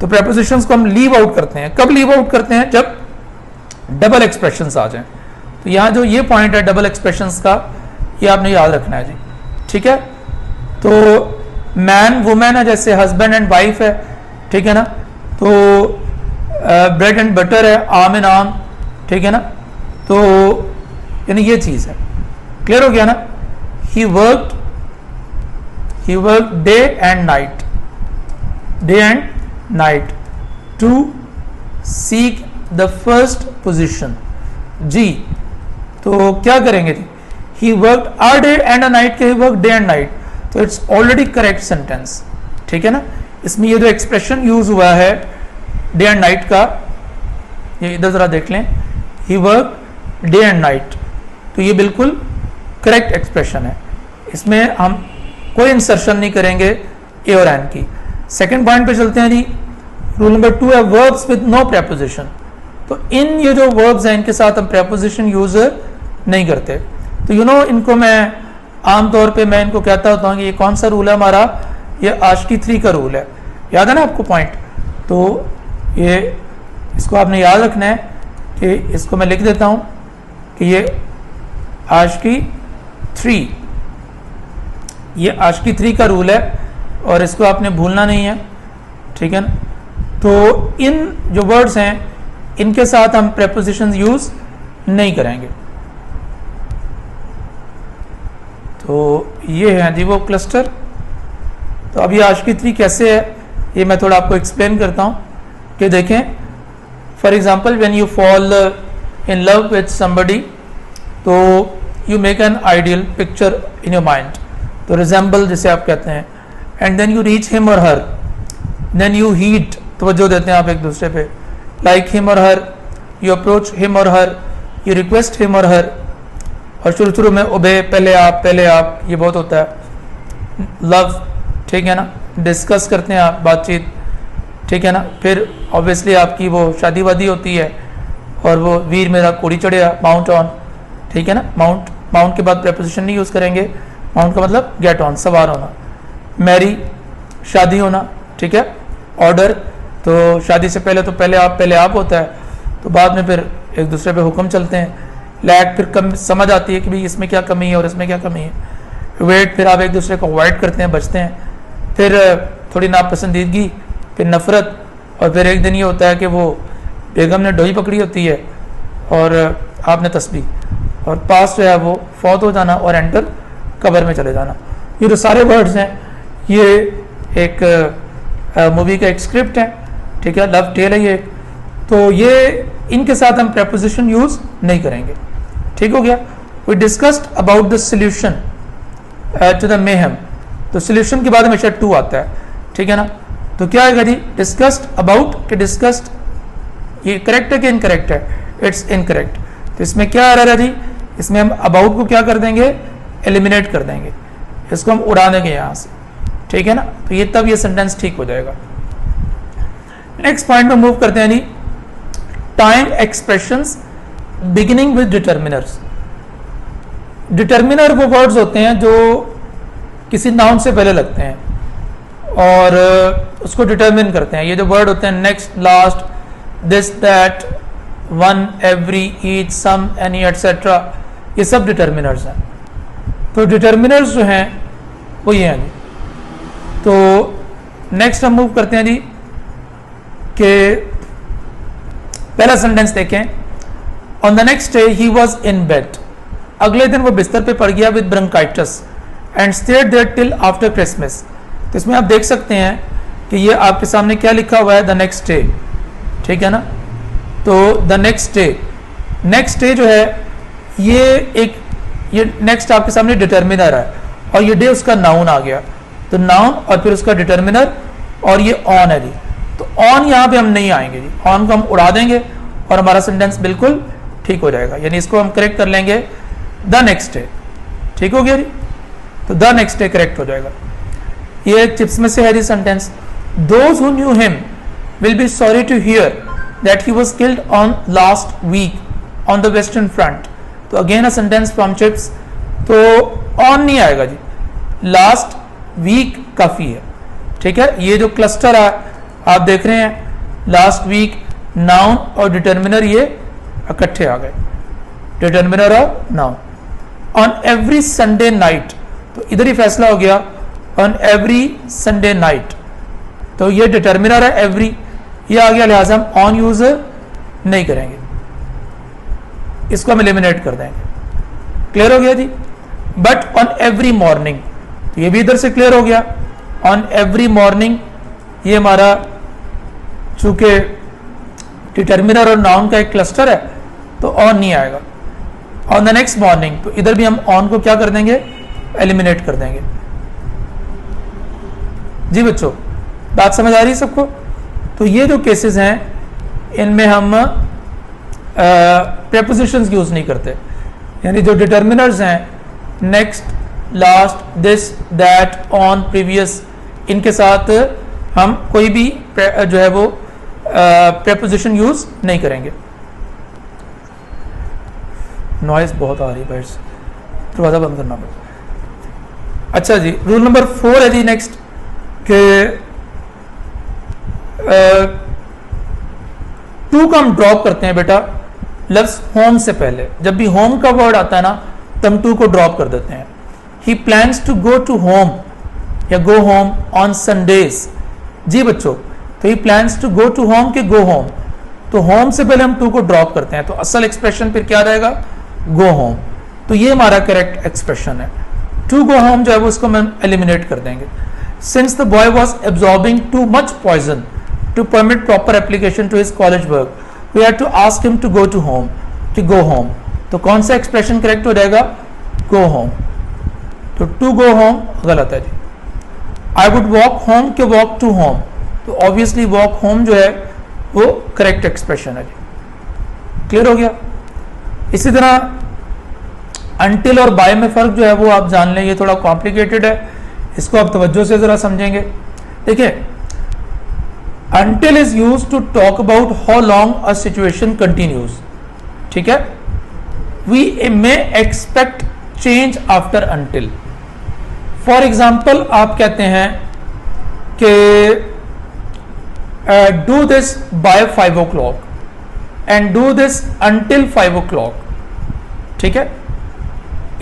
तो प्रेपोजिशंस को हम लीव आउट करते हैं। कब लीव आउट करते हैं, जब डबल एक्सप्रेशंस आ जाएं। तो यहाँ जो ये पॉइंट है डबल एक्सप्रेशंस का, ये आपने याद रखना है जी, ठीक है। तो मैन वुमेन है, जैसे हस्बैंड एंड वाइफ है, ठीक है ना, तो ब्रेड एंड बटर है, आम एंड आम, ठीक है ना, तो यानी ये चीज़ है। क्लियर हो गया ना। He work day and night to seek the first position. जी, तो क्या करेंगे जी, he work a day and a night के he work day and night, तो इट्स ऑलरेडी करेक्ट सेंटेंस, ठीक है ना। इसमें ये जो एक्सप्रेशन यूज हुआ है डे एंड नाइट का, ये इधर जरा देख लें, ही वर्क डे एंड नाइट, तो ये बिल्कुल करेक्ट एक्सप्रेशन है। इसमें हम कोई इंसर्शन नहीं करेंगे ए और एन की। सेकंड पॉइंट पे चलते हैं जी। रूल नंबर 2 है वर्ब्स विद नो प्रेपोजिशन। तो इन ये जो वर्ब्स हैं इनके साथ हम प्रेपोजिशन यूज नहीं करते। तो इनको मैं आमतौर पे मैं इनको कहता होता हूँ कि ये कौन सा रूल है हमारा, ये आशिकी 3 का रूल है। याद है ना आपको पॉइंट, तो ये इसको आपने याद रखना है कि इसको मैं लिख देता हूँ कि ये आशिकी 3, ये आशिकी 3 का रूल है और इसको आपने भूलना नहीं है, ठीक है ना। तो इन जो वर्ड्स हैं इनके साथ हम प्रेपोजिशंस यूज नहीं करेंगे। तो ये है जी वो क्लस्टर। तो अभी आशिकी कैसे है ये मैं थोड़ा आपको एक्सप्लेन करता हूँ कि देखें, for example when you fall in love with somebody, तो you make an ideal picture in your mind, तो रिजेंबल जिसे आप कहते हैं, and then you reach him और हर, देन यू हीट, तवज्जो देते हैं आप एक दूसरे पे, लाइक हिम और हर, यू अप्रोच हिम और हर, यू रिक्वेस्ट हिम और हर, और शुरू में ओबे, पहले आप, ये बहुत होता है। लव, ठीक है ना, डिस्कस करते हैं आप, बातचीत, ठीक है ना। फिर ऑब्वियसली आपकी वो शादी वादी होती है और वो वीर मेरा कोड़ी चढ़िया, माउंट ऑन, ठीक है ना। माउंट के बाद प्रेपोजिशन नहीं यूज़ करेंगे, माउंट का मतलब गेट ऑन, सवार होना। मैरी, शादी होना, ठीक है। ऑर्डर, तो शादी से पहले तो पहले आप होता है, तो बाद में फिर एक दूसरे पे हुक्म चलते हैं। लैक, फिर कम समझ आती है कि भाई इसमें क्या कमी है और इसमें क्या कमी है। वेट, फिर आप एक दूसरे को अवॉइड करते हैं, बचते हैं। फिर थोड़ी नापसंदीदगी, फिर नफ़रत, और फिर एक दिन ये होता है कि वो बेगम ने डोई पकड़ी होती है और आपने तस्बीह, और पास जो है वो फौत हो जाना और एंटर कब्र में चले जाना। ये जो सारे वर्ड्स हैं ये एक मूवी का एक स्क्रिप्ट है, ठीक है, लव टेल है ये। तो ये इनके साथ हम प्रेपोजिशन यूज़ नहीं करेंगे, ठीक हो गया। We discussed about the solution to the mayhem, तो सोल्यूशन के बाद हमेशा टू आता है, ठीक है ना। तो क्या आएगा जी, डिस्कस्ड अबाउट कि डिस्कस्ड, ये करेक्ट है कि इनकरेक्ट है, इट्स इनकरेक्ट। तो इसमें क्या आ रहा है जी, इसमें हम अबाउट को क्या कर देंगे, एलिमिनेट कर देंगे, इसको हम उड़ा देंगे यहाँ से, ठीक है ना। तो ये तब ये सेंटेंस ठीक हो जाएगा। नेक्स्ट पॉइंट में मूव करते हैं जी, time expressions beginning with determiners. Determiner वो वर्ड्स होते हैं जो किसी नाउन से पहले लगते हैं और उसको डिटर्मिन करते हैं। ये जो वर्ड होते हैं next, last, this, that, one, every, each, some, any, etcetera, ये सब डिटर्मिनर्स हैं। तो डिटर्मिनर्स जो हैं वो ये हैं जी। तो नेक्स्ट हम मूव करते हैं जी कि पहला सेंटेंस देखें, on the next day he was in bed, अगले दिन वो बिस्तर पे पड़ गया with bronchitis and stayed there till after Christmas. तो इसमें आप देख सकते हैं कि ये आपके सामने क्या लिखा हुआ है, द नेक्स्ट डे, ठीक है ना। तो द नेक्स्ट डे जो है ये नेक्स्ट आपके सामने डिटर्मिनर है और ये डे उसका नाउन आ गया, तो नाउन और फिर उसका डिटर्मिनर, और ये ऑन है जी। तो ऑन यहाँ पे हम नहीं आएंगे जी, ऑन को हम उड़ा देंगे और हमारा सेंटेंस बिल्कुल ठीक हो जाएगा, यानी इसको हम करेक्ट कर लेंगे द नेक्स्ट डे, ठीक हो गया जी। तो द नेक्स्ट डे करेक्ट हो जाएगा। ये टिप्स में से है जी sentence, those who knew him will be sorry to hear that he was killed on last week on the western front. तो again a sentence from tips, तो on नहीं आएगा जी, लास्ट वीक काफ़ी है, ठीक है। ये जो क्लस्टर है आप देख रहे हैं, लास्ट वीक, नाउन और डिटर्मिनर ये इकट्ठे आ गए, डिटर्मिनर और noun. On every Sunday night, तो इधर ही फैसला हो गया, ऑन एवरी संडे नाइट, तो ये डिटर्मिनर है एवरी, ये आ गया, लिहाजा हम ऑन यूज नहीं करेंगे, इसको हम एलिमिनेट कर देंगे। क्लियर हो गया जी। बट ऑन एवरी मॉर्निंग, तो ये भी इधर से क्लियर हो गया, ऑन एवरी मॉर्निंग, ये हमारा चूंकि डिटर्मिनर और नाउन का एक क्लस्टर है तो ऑन नहीं आएगा। ऑन द नेक्स्ट मॉर्निंग, तो इधर भी हम ऑन को क्या कर देंगे, एलिमिनेट कर देंगे। जी बच्चों, बात समझ आ रही है सबको। तो ये जो केसेस हैं इनमें हम प्रेपोजिशंस यूज नहीं करते, यानी जो डिटर्मिनर्स हैं next, last, this, that, on, previous, इनके साथ हम कोई भी जो है वो प्रेपोजिशन यूज नहीं करेंगे। नॉइज बहुत आ रही है, दरवाजा बंद करना पड़ेगा। अच्छा जी, रूल नंबर 4 है जी नेक्स्ट के टू का हम ड्रॉप करते हैं बेटा लफ्ज होम से पहले। जब भी होम का वर्ड आता है ना तो हम टू को ड्रॉप कर देते हैं। He plans to go to home या गो होम ऑन संडेज। जी बच्चों, तो he plans to go to home के गो होम, तो होम से पहले हम टू को ड्रॉप करते हैं, तो असल एक्सप्रेशन फिर क्या रहेगा, गो होम। तो ये हमारा करेक्ट एक्सप्रेशन है। टू गो होम जो है वो उसको हम एलिमिनेट कर देंगे। Since the boy was absorbing too much poison to permit proper application to his college work, we had to ask him to go to home, to go home. तो कौन सा एक्सप्रेशन करेक्ट हो जाएगा, go home. तो to go home गलत है जी। I would walk home के वॉक टू होम, तो ऑब्वियसली वॉक होम जो है वो करेक्ट एक्सप्रेशन है जी। क्लियर हो गया। इसी तरह अनटिल और बाय में फर्क जो है वो आप जान लें, ये थोड़ा कॉम्प्लिकेटेड है, इसको आप तवज्जो से जरा समझेंगे। देखिए, until is used to talk about how long a situation continues, ठीक है। We may expect change after until. For example आप कहते हैं कि do this by 5 o'clock and do this until 5 o'clock, ठीक है।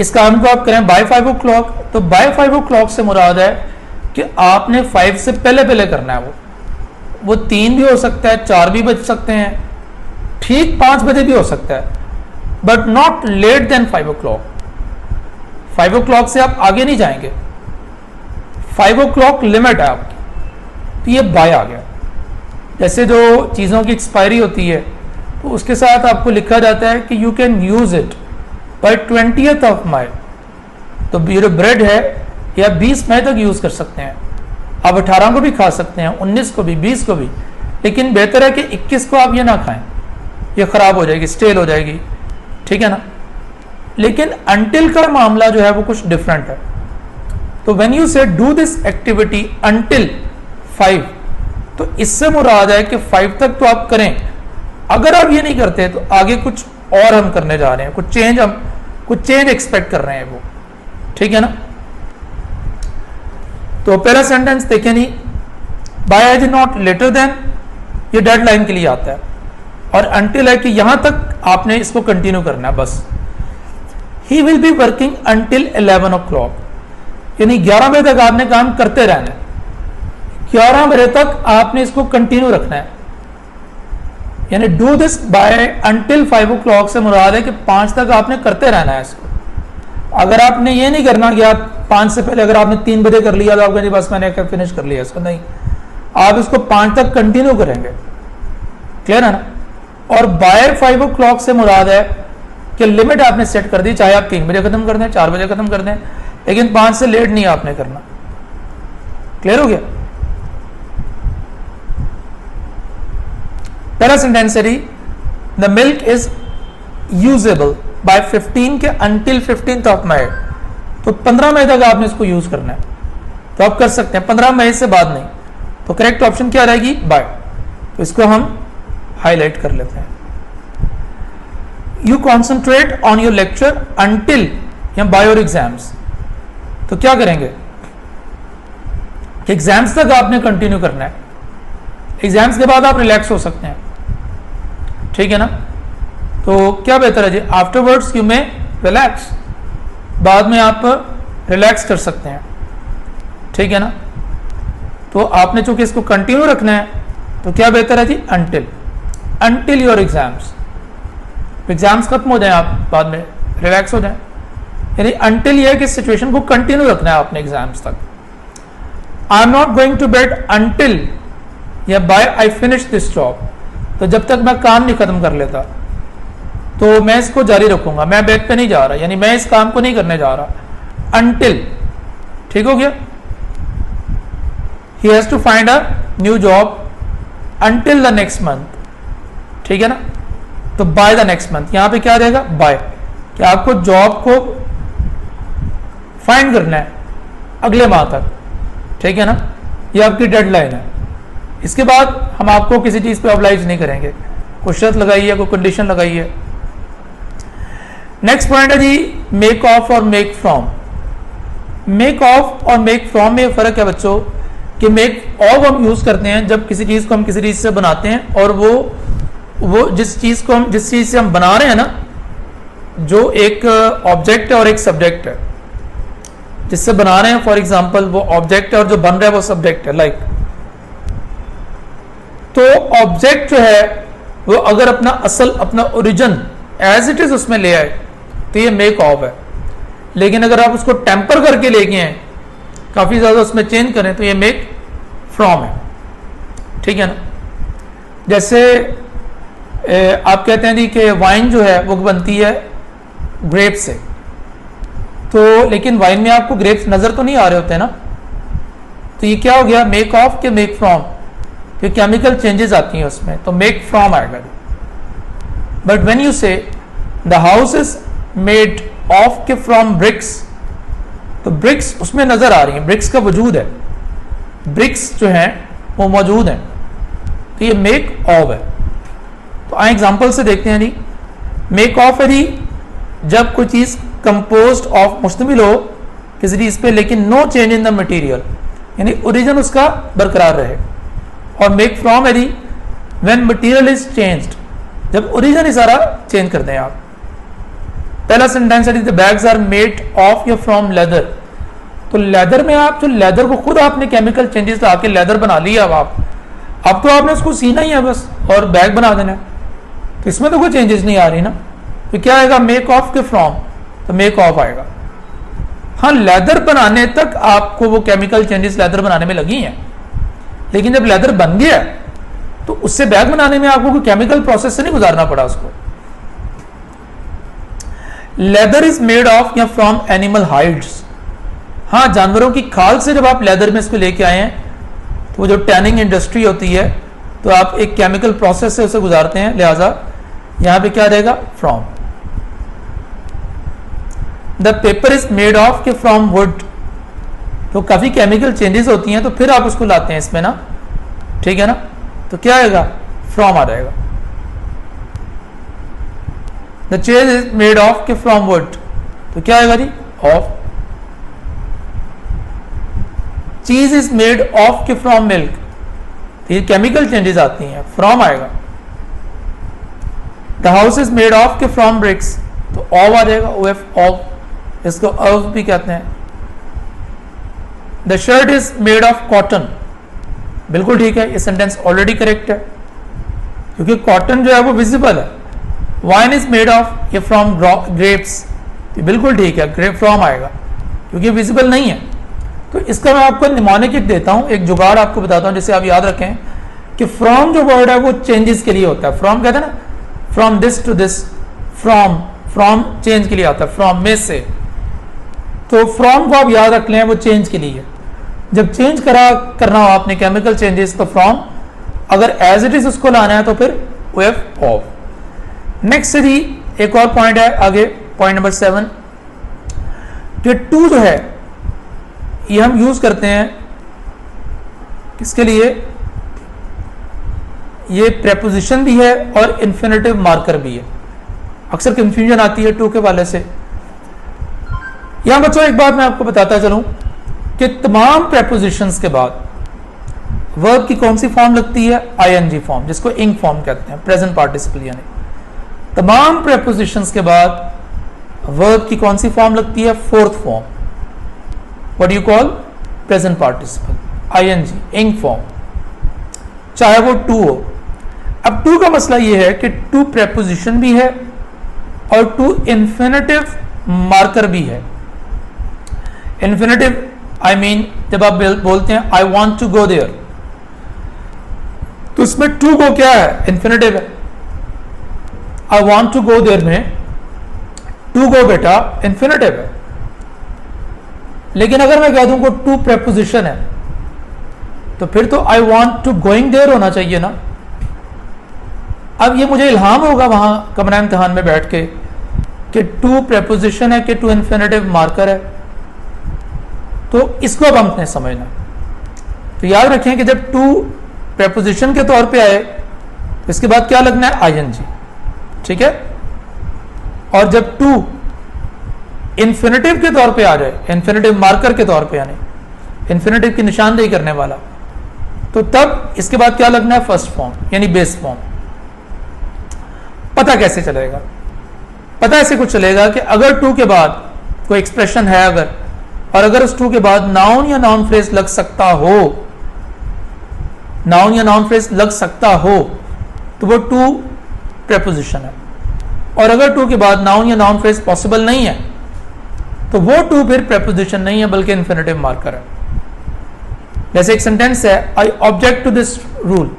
इस काम को आप करें बाय 5 o'clock, तो बाय 5 o'clock से मुराद है कि आपने 5 से पहले पहले करना है। वो 3 भी हो सकता है, 4 भी बज सकते हैं, ठीक 5 बजे भी हो सकता है, but not let then 5 o'clock। 5 o'clock से आप आगे नहीं जाएंगे, 5 o'clock लिमिट है आपकी, तो ये बाय आ गया। जैसे जो चीज़ों की एक्सपायरी होती है तो उसके साथ आपको लिखा जाता है कि you can use it by 20th of May, तो ये ब्रेड है या 20 मई तक यूज कर सकते हैं। आप 18 को भी खा सकते हैं, 19 को भी, 20 को भी, लेकिन बेहतर है कि 21 को आप ये ना खाएं, ये खराब हो जाएगी, स्टेल हो जाएगी, ठीक है ना। लेकिन अनटिल का मामला जो है वो कुछ डिफरेंट है। तो व्हेन यू से डू दिस एक्टिविटी अनटिल 5, तो इससे मुराद है कि 5 तक तो आप करें, अगर आप ये नहीं करते तो आगे कुछ और हम करने जा रहे हैं, कुछ चेंज एक्सपेक्ट कर रहे हैं वो, ठीक है ना। तो पहला सेंटेंस देखें नहीं, by is not later than, ये डेडलाइन के लिए आता है, और अनटिल है कि यहां तक आपने इसको कंटिन्यू करना है बस। He will be working until 11 o'clock, यानी 11 बजे तक आपने काम करते रहना है, 11 बजे तक आपने इसको कंटिन्यू रखना है। यानी do this bye until 5 o'clock से मुराद है कि 5 तक आपने करते रहना है इसको। अगर आपने ये नहीं करना कि आप 5 से पहले अगर आपने 3 बजे कर लिया तो आप कहेंगे बस मैंने फिनिश कर लिया इसको, नहीं, आप इसको 5 तक कंटिन्यू करेंगे। क्लियर है ना। और बाय 5 o'clock से मुराद है कि लिमिट आपने सेट कर दी, चाहे आप 3 बजे खत्म कर दें, 4 बजे खत्म कर दें, लेकिन 5 से लेट नहीं आपने करना। क्लियर हो गया। पहला सेंटेंस है the milk is usable by 15 के अनटिल 15th of May, तो 15 मई तक आपने इसको यूज करना है, तो आप कर सकते हैं, 15 मई से बाद नहीं। तो करेक्ट ऑप्शन क्या रहेगी, बाय। तो इसको हम हाईलाइट कर लेते हैं। You concentrate on your lecture until या बाय योर एग्जाम्स, तो क्या करेंगे, एग्जाम्स तक आपने कंटिन्यू करना है, एग्जाम्स के बाद आप रिलैक्स हो सकते हैं, ठीक है ना। तो क्या बेहतर है जी, आफ्टरवर्ड्स यू में रिलैक्स, बाद में आप रिलैक्स कर सकते हैं, ठीक है ना। तो आपने चूंकि इसको कंटिन्यू रखना है तो क्या बेहतर है जी, अनटिल योर एग्जाम्स, एग्जाम्स खत्म हो जाए आप बाद में रिलैक्स हो जाए। यानी अनटिल ये है कि सिचुएशन को कंटिन्यू रखना है आपने एग्जाम्स तक। I am not going to bed until या by I finish this job, तो जब तक मैं काम नहीं खत्म कर लेता तो मैं इसको जारी रखूंगा, मैं बेड पे नहीं जा रहा, यानी मैं इस काम को नहीं करने जा रहा अनटिल, ठीक हो गया। He has to find a new job until the next month, ठीक है ना। तो बाय द नेक्स्ट मंथ, यहां पे क्या रहेगा, बाय, कि आपको जॉब को फाइंड करना है अगले माह तक, ठीक है ना, ये आपकी डेडलाइन है। इसके बाद हम आपको किसी चीज पे ऑब्लाइज नहीं करेंगे, कोई शर्त लगाई है, कोई कंडीशन लगाई है। नेक्स्ट पॉइंट है जी मेक ऑफ और मेक फ्रॉम। मेक ऑफ और मेक फ्रॉम में फर्क है बच्चों, कि मेक ऑफ हम यूज करते हैं जब किसी चीज को हम किसी चीज से बनाते हैं, और वो जिस चीज से हम बना रहे हैं ना, जो एक ऑब्जेक्ट है और एक सब्जेक्ट है, जिससे बना रहे हैं फॉर एग्जाम्पल वो ऑब्जेक्ट है और जो बन रहा है वो सब्जेक्ट है। लाइक तो ऑब्जेक्ट जो है वो अगर अपना असल अपना ओरिजिन एज इट इज उसमें ले आए तो ये मेक ऑफ है, लेकिन अगर आप उसको टेम्पर करके ले गए हैं, काफ़ी ज़्यादा उसमें चेंज करें तो ये मेक फ्रॉम है। ठीक है ना। जैसे आप कहते हैं जी कि वाइन जो है वो बनती है ग्रेप से, तो लेकिन वाइन में आपको ग्रेप्स नज़र तो नहीं आ रहे होते ना, तो ये क्या हो गया, मेक ऑफ के मेक फ्रॉम, तो केमिकल चेंजेस आती हैं उसमें, तो मेक फ्रॉम आएगा। बट व्हेन यू से the house is made of के फ्रॉम ब्रिक्स, तो ब्रिक्स उसमें नजर आ रही हैं, ब्रिक्स का वजूद है, ब्रिक्स जो हैं वो मौजूद हैं, तो ये मेक ऑफ है। तो आए एग्जांपल से देखते हैं जी। मेक ऑफ है जी जब कोई चीज कंपोज्ड ऑफ मुश्तमिल हो किसी चीज पे, लेकिन no change in the material, यानी ओरिजिन उसका बरकरार रहे। और मेक फ्रॉम है जी व्हेन मटेरियल इज चेंज्ड, जब ओरिजिन ही सारा चेंज कर दें आप। पहला सेंटेंस है the bags are made of या फ्रॉम लेदर, तो लेदर में आप जो लेदर को खुद आपने केमिकल चेंजेस आके लेदर बना लिया, अब तो आपने उसको सीना ही है बस और बैग बना देना है, तो इसमें तो कोई चेंजेस नहीं आ रही ना, तो क्या आएगा, मेक ऑफ के फ्रॉम, तो मेक ऑफ आएगा। हाँ, लेदर बनाने तक आपको वो केमिकल चेंजेस लेदर बनाने में लगी हैं, लेकिन जब लेदर बन गया तो उससे बैग बनाने में आपको कोई केमिकल प्रोसेस से नहीं गुजारना पड़ा उसको। लेदर इज मेड ऑफ या फ्रॉम एनिमल हाइड्स, हाँ जानवरों की खाल से जब आप लेदर में इसको लेके आए हैं तो वो जो टैनिंग इंडस्ट्री होती है तो आप एक केमिकल प्रोसेस से उसे गुजारते हैं, लिहाजा यहां पे क्या रहेगा, from. The paper is made of के फ्रॉम वुड, तो काफी केमिकल चेंजेस होती हैं तो फिर आप उसको लाते हैं इसमें ना, ठीक है ना, तो क्या आएगा, फ्रॉम आ जाएगा। The chair is made of के फ्रॉम वुड, तो क्या आएगा जी, ऑफ। चीज इज मेड ऑफ के फ्रॉम मिल्क, तो ये केमिकल चेंजेस आती हैं, फ्रॉम आएगा। The house is made of के फ्रॉम ब्रिक्स, तो ऑफ आ जाएगा, ओ एफ, ऑफ, इसको ऑफ भी कहते हैं। The shirt is made of cotton, बिल्कुल ठीक है, ये सेंटेंस ऑलरेडी करेक्ट है क्योंकि कॉटन जो है वो विजिबल है। वाइन इज मेड ऑफ ये फ्रॉम ग्रेप्स, ये बिल्कुल ठीक है, ग्रेप फ्रॉम आएगा क्योंकि विजिबल नहीं है। तो इसका मैं आपको निमोनिक एक देता हूं, एक जुगाड़ आपको बताता हूं जिसे आप याद रखें कि फ्रॉम जो वर्ड है वो चेंजेस के लिए होता है। फ्रॉम कहते हैं ना, from this to this, from change के लिए आता है, फ्रॉम में से, तो फ्रॉम को आप याद रख लें वो चेंज के लिए। जब चेंज करना हो आपने केमिकल चेंजेस तो फ्रॉम, अगर एज इट इज उसको लाना है तो फिर वेफ ऑफ। नेक्स्ट जी एक और पॉइंट है आगे, पॉइंट नंबर 7 कि टू जो है ये हम यूज करते हैं किसके लिए, ये प्रेपोजिशन भी है और इन्फिनेटिव मार्कर भी है। अक्सर कंफ्यूजन आती है टू के वाले से। यहां बच्चों एक बात मैं आपको बताता चलूं कि तमाम प्रेपोजिशंस के बाद वर्ब की कौन सी फॉर्म लगती है, आईएनजी फॉर्म, जिसको इंग फॉर्म कहते हैं, प्रेजेंट पार्टिसिपल। यानी तमाम प्रेपोजिशंस के बाद वर्ब की कौन सी फॉर्म लगती है, fourth form, what you call present participle, ING, ing form, चाहे वो टू हो। अब टू का मसला ये है कि टू प्रेपोजिशन भी है और टू इन्फिनेटिव मार्कर भी है। इन्फिनेटिव आई मीन जब आप बोलते हैं I want to go there, तो इसमें टू को क्या है, इन्फिनेटिव है। I want to go there में टू गो बेटा इन्फिनेटिव है, लेकिन अगर मैं कह दूं को टू प्रेपोजिशन है तो फिर तो I want to going there होना चाहिए ना। अब ये मुझे इल्हाम होगा वहां कमरा इम्तिहान में बैठ के कि टू प्रेपोजिशन है कि टू इन्फिनेटिव मार्कर है, तो इसको अब हमने समझना। तो याद रखें कि जब टू प्रेपोजिशन के तौर पे आए तो इसके बाद क्या लगना है, आईएनजी, ठीक है। और जब टू इन्फिनेटिव के तौर पे आ जाए, इन्फिनेटिव मार्कर के तौर पे, यानी इन्फिनेटिव की निशानदेही करने वाला, तो तब इसके बाद क्या लगना है, फर्स्ट फॉर्म यानी बेस फॉर्म। पता कैसे चलेगा, पता ऐसे कुछ चलेगा कि अगर टू के बाद कोई एक्सप्रेशन है अगर, और अगर उस टू के बाद नाउन या नाउन फ्रेज लग सकता हो नाउन या नाउन फ्रेज लग सकता हो तो वो टू प्रेपोजिशन है, और अगर टू के बाद नाउन या नाउन फ्रेज पॉसिबल नहीं है तो वो टू फिर प्रेपोजिशन नहीं है बल्कि इन्फिनेटिव मार्कर है। जैसे एक सेंटेंस है, I object to this rule,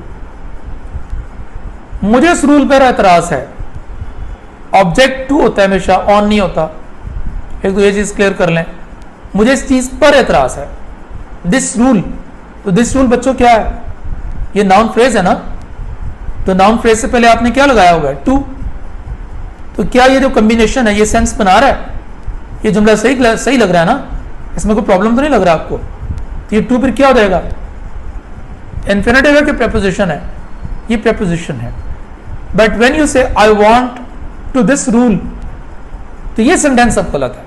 मुझे इस रूल पर एतराज है। ऑब्जेक्ट टू होता है हमेशा, ऑन नहीं होता। एक तो ये चीज क्लियर कर लें, मुझे इस चीज पर एतराज है। दिस रूल, तो दिस रूल बच्चों क्या है? ये नाउन फ्रेज है ना, तो नाउन फ्रेज से पहले आपने क्या लगाया होगा? टू। तो क्या ये जो कॉम्बिनेशन है ये सेंस बना रहा है? ये जुमला सही लग रहा है ना? इसमें कोई प्रॉब्लम तो नहीं लग रहा आपको? तो ये टू फिर क्या हो जाएगा? इन्फिनेटिव है कि प्रेपोजिशन है? ये प्रेपोजिशन है। But when you say I want to this rule, तो ये सेंटेंस अब गलत है।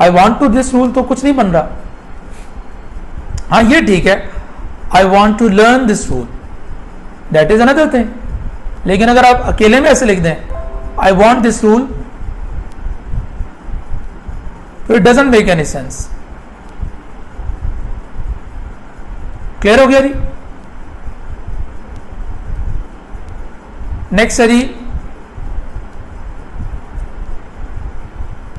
I want to this rule तो कुछ नहीं बन रहा। हाँ ये ठीक है, I want to learn this rule, that is another thing. लेकिन अगर आप अकेले में ऐसे लिख दें आई वांट दिस रूल, तो it doesn't make any sense. Clear हो गया जी? नेक्स्ट है जी,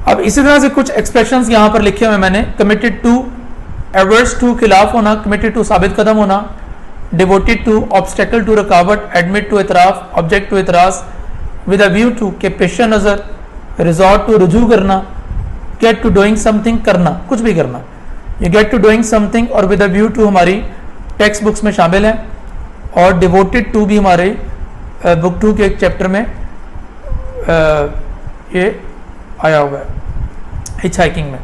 अब इसी तरह से कुछ एक्सप्रेशंस यहां पर लिखे हुए मैंने। कमिटेड टू, एवर्स टू खिलाफ होना, कमिटेड टू साबित कदम होना, डिवोटेड टू ऑब्स्टेकल टू रुकावट, एडमिट टू इतराफ, ऑब्जेक्ट टू इतराज, विद अ व्यू टू के पेश नजर, रिजॉर्ट टू रुजू करना, गेट टू डूइंग समथिंग करना, कुछ भी करना। ये गेट टू डूइंग समथिंग और विद अ व्यू टू हमारी टेक्स्ट बुक्स में शामिल है, और डिवोटेड टू भी हमारे बुक 2 के एक चैप्टर में ये आया हुआ है, हिच हाइकिंग में।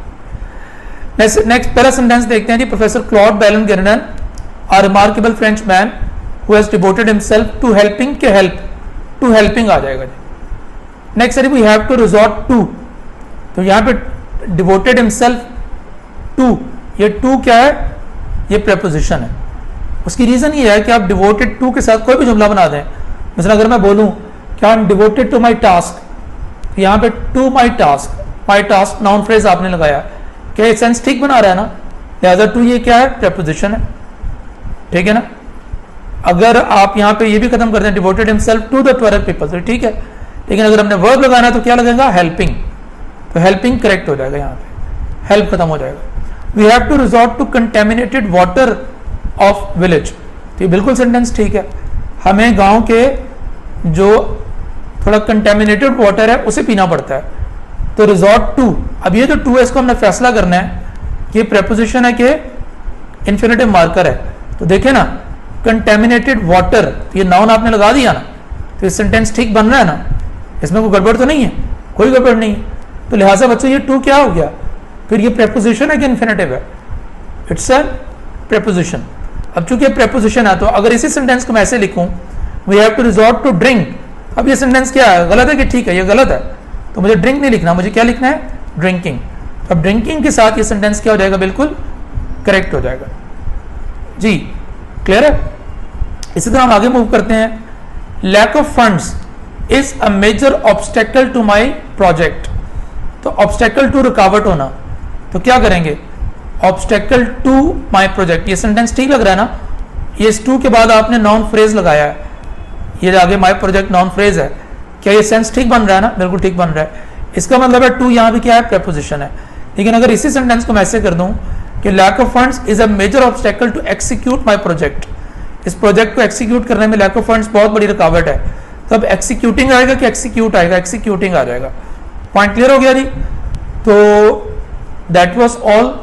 नेक्स्ट पहला सेंटेंस देखते हैं जी। Professor Claude Ballon Gernon, a remarkable French man who has devoted himself to helping, के हेल्प, टू हेल्पिंग आ जाएगा जी। नेक्स्ट है we have to resort to, तो यहाँ पे डिवोटेड हिमसेल्फ टू, ये टू क्या है? ये प्रेपोजिशन है। उसकी रीजन ये है कि आप डिवोटेड टू के साथ कोई भी जुमला बना दें। मिसाल अगर मैं बोलूं कि I am devoted to my task, तो यहाँ पे to my task noun phrase आपने लगाया, क्या ये सेंस ठीक बना रहा है ना? लिहाजा टू ये क्या है? प्रेपोजिशन है, ठीक है ना? अगर आप यहाँ पे ये भी खत्म कर दें devoted himself to the 12 people, तो ठीक है। लेकिन अगर हमने वर्ब लगाना है तो क्या लगेगा? हेल्पिंग, तो हेल्पिंग करेक्ट हो जाएगा, यहाँ पे हेल्प खत्म हो जाएगा। We have to resort to contaminated water of village, तो ये बिल्कुल सेंटेंस ठीक है। हमें गांव के जो थोड़ा कंटेमिनेटेड वाटर है उसे पीना पड़ता है, तो रिजॉर्ट टू। अब ये जो टू है इसको हमने फैसला करना है कि प्रेपोजिशन है कि इन्फिनेटिव मार्कर है। तो देखें ना, कंटेमिनेटेड वाटर, ये नाउन आपने लगा दिया ना, तो ये सेंटेंस ठीक बन रहा है ना? इसमें कोई गड़बड़ तो नहीं है? कोई गड़बड़ नहीं है। तो लिहाजा बच्चों ये टू क्या हो गया? फिर ये प्रेपोजिशन है कि इन्फिनेटिव है? It's a preposition. अब चूंकि प्रेपोजिशन है तो अगर इसी सेंटेंस को मैं ऐसे लिखूं, we have to resort to drink, अब ये सेंटेंस क्या है? गलत है कि ठीक है? ये गलत है, तो मुझे ड्रिंक नहीं लिखना, मुझे क्या लिखना है? ड्रिंकिंग। अब ड्रिंकिंग के साथ ये सेंटेंस क्या हो जाएगा? बिल्कुल करेक्ट हो जाएगा जी। क्लियर है? इसी तरह हम आगे मूव करते हैं। Lack of funds is a major obstacle to my project, तो ऑब्स्टेकल टू रुकावट होना, तो क्या करेंगे? Obstacle to my project. ये सेंटेंस ठीक लग रहा है ना? ये इस टू के बाद आपने नाउन फ्रेज लगाया है, ये आगे माई प्रोजेक्ट नाउन फ्रेज है, क्या ये सेंस ठीक बन रहा है ना? बिल्कुल ठीक बन रहा है। इसका मतलब है टू यहाँ भी क्या है? प्रेपोजिशन है। लेकिन अगर इसी सेंटेंस को मैं ऐसे कर दूं कि lack of funds is a major obstacle to execute my project, इस प्रोजेक्ट को एक्सिक्यूट करने में लैक ऑफ फंड्स बहुत बड़ी रुकावट है, तो अब एक्सिक्यूटिंग आएगा कि एक्सिक्यूट आएगा? एक्सिक्यूटिंग आ जाएगा। पॉइंट क्लियर हो गया जी? तो that was all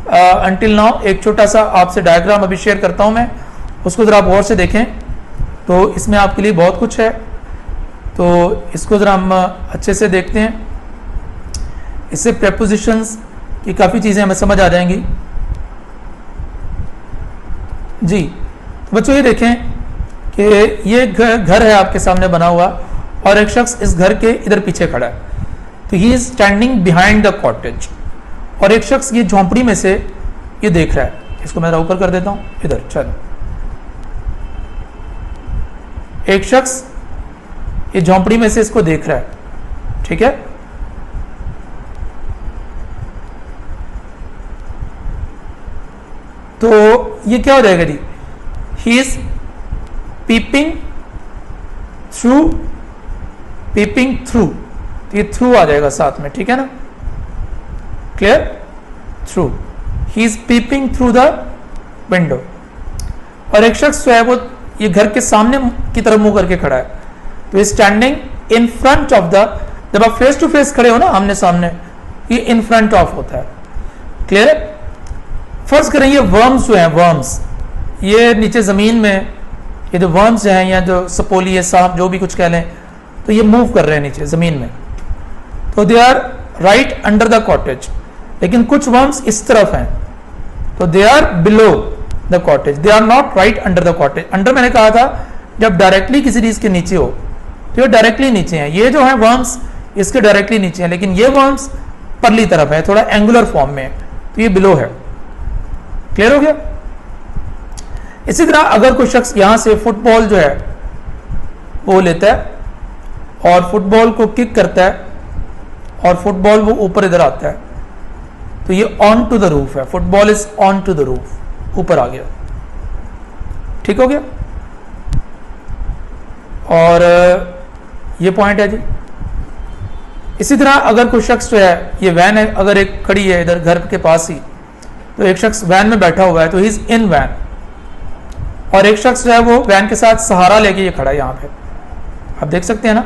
until now. एक छोटा सा आपसे डायग्राम अभी शेयर करता हूं मैं, उसको जरा आप गौर से देखें, तो इसमें आपके लिए बहुत कुछ है, तो इसको जरा हम अच्छे से देखते हैं। इससे प्रेपोजिशंस की काफ़ी चीज़ें हमें समझ आ जाएंगी जी। तो बच्चों ये देखें कि ये घर है आपके सामने बना हुआ, और एक शख्स इस घर के इधर पीछे खड़ा है, तो he is standing behind the cottage, और एक शख्स ये झोंपड़ी में से ये देख रहा है। इसको मैं ऊपर कर देता हूँ इधर, चलो। एक शख्स ये झोंपड़ी में से इसको देख रहा है, ठीक है? तो ये क्या हो जाएगा जी? He is peeping through, peeping through, तो ये थ्रू आ जाएगा साथ में, ठीक है ना, clear, through, he is peeping through the window. और एक शख्स जो है वो ये घर के सामने की तरफ मुंह करके खड़ा है, तो standing in front of the, जब आप फेस टू फेस खड़े हो ना आमने सामने, ये इन फ्रंट ऑफ होता है, क्लियर है। फर्ज करें ये वर्म्स जो हैं, वर्म्स ये नीचे जमीन में, ये जो वर्म्स हैं या जो सपोली है, सांप, जो भी कुछ कह लें, तो ये मूव कर रहे हैं नीचे जमीन में, तो they are right under the cottage. लेकिन कुछ वर्म्स इस तरफ हैं, तो they are below the cottage, they are not right under the cottage. Under मैंने कहा था जब डायरेक्टली किसी चीज के नीचे हो, तो ये डायरेक्टली नीचे हैं, ये जो है वर्म्स इसके डायरेक्टली नीचे हैं, लेकिन ये वर्म्स परली तरफ है, थोड़ा एंगुलर फॉर्म में है, तो ये बिलो है, क्लियर हो गया। इसी तरह अगर कोई शख्स यहां से फुटबॉल जो है वो लेता है और फुटबॉल को किक करता है और फुटबॉल वो ऊपर इधर आता है, तो ये ऑन टू द रूफ है, football is on to the roof, ऊपर आ गया, ठीक हो गया। और ये पॉइंट है जी। इसी तरह अगर कोई शख्स जो है, ये वैन है, अगर एक खड़ी है इधर घर के पास ही, तो एक शख्स वैन में बैठा हुआ है, तो ही इज इन वैन, और एक शख्स जो है वो वैन के साथ सहारा लेके ये खड़ा है यहाँ पे, आप देख सकते हैं ना,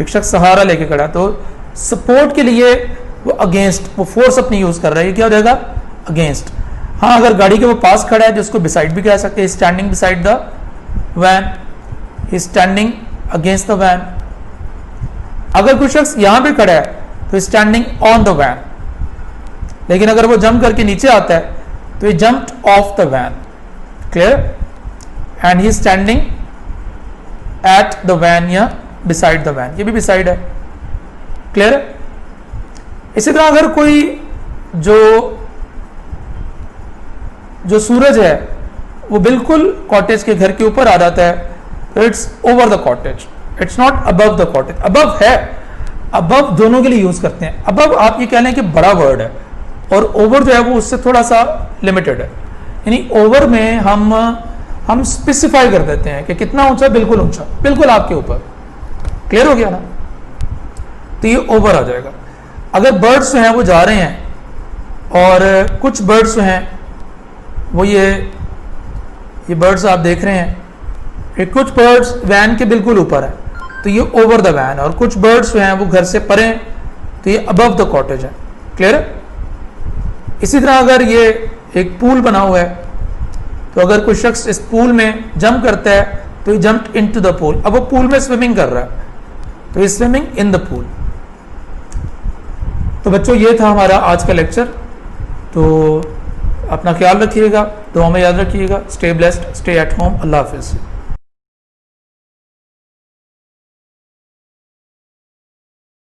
एक शख्स सहारा लेके खड़ा है, तो सपोर्ट के लिए वो अगेंस्ट, वो फोर्स अपनी यूज कर रहा है, क्या हो जाएगा, अगेंस्ट। हाँ, अगर गाड़ी के वो पास खड़ा है, जिसको बिसाइड भी कह सकते हैं, standing beside the van, he standing against the van. अगर कोई शख्स यहां पे खड़ा है, तो स्टैंडिंग ऑन द वैन, लेकिन अगर वो जंप करके नीचे आता है, तो ये jumped off the van, clear, and he standing at the van या बिसाइड द वैन, ये भी बिसाइड है, क्लियर है। इसी तरह अगर कोई जो सूरज है वो बिल्कुल कॉटेज के घर के ऊपर आ जाता है, तो it's over the cottage, it's not above the cottage. Above है, अबव दोनों के लिए यूज करते हैं। अबव आप ये कह लें कि बड़ा वर्ड है, और ओवर जो है वो उससे थोड़ा सा लिमिटेड है, यानी ओवर में हम स्पेसिफाई कर देते हैं कि कितना ऊंचा, बिल्कुल ऊंचा, बिल्कुल आपके ऊपर, क्लियर हो गया ना, तो ये ओवर आ जाएगा। अगर बर्ड्स जो हैं वो जा रहे हैं, और कुछ बर्ड्स जो हैं वो ये बर्ड्स आप देख रहे हैं, कि कुछ बर्ड्स वैन के बिल्कुल ऊपर है, तो ये ओवर द वैन, और कुछ बर्ड्स जो हैं वो घर से परे हैं, तो ये अबव द कॉटेज है, क्लियर है। इसी तरह अगर ये एक पूल बना हुआ है, तो अगर कोई शख्स इस पूल में जंप करता है, तो ये जंप्ड इनटू द पूल, अब वो पूल में स्विमिंग कर रहा है, तो ये स्विमिंग इन द पूल। तो बच्चों ये था हमारा आज का लेक्चर, तो अपना ख्याल रखिएगा, दुआ में याद रखिएगा, stay blessed, stay at home, अल्लाह हाफिज़।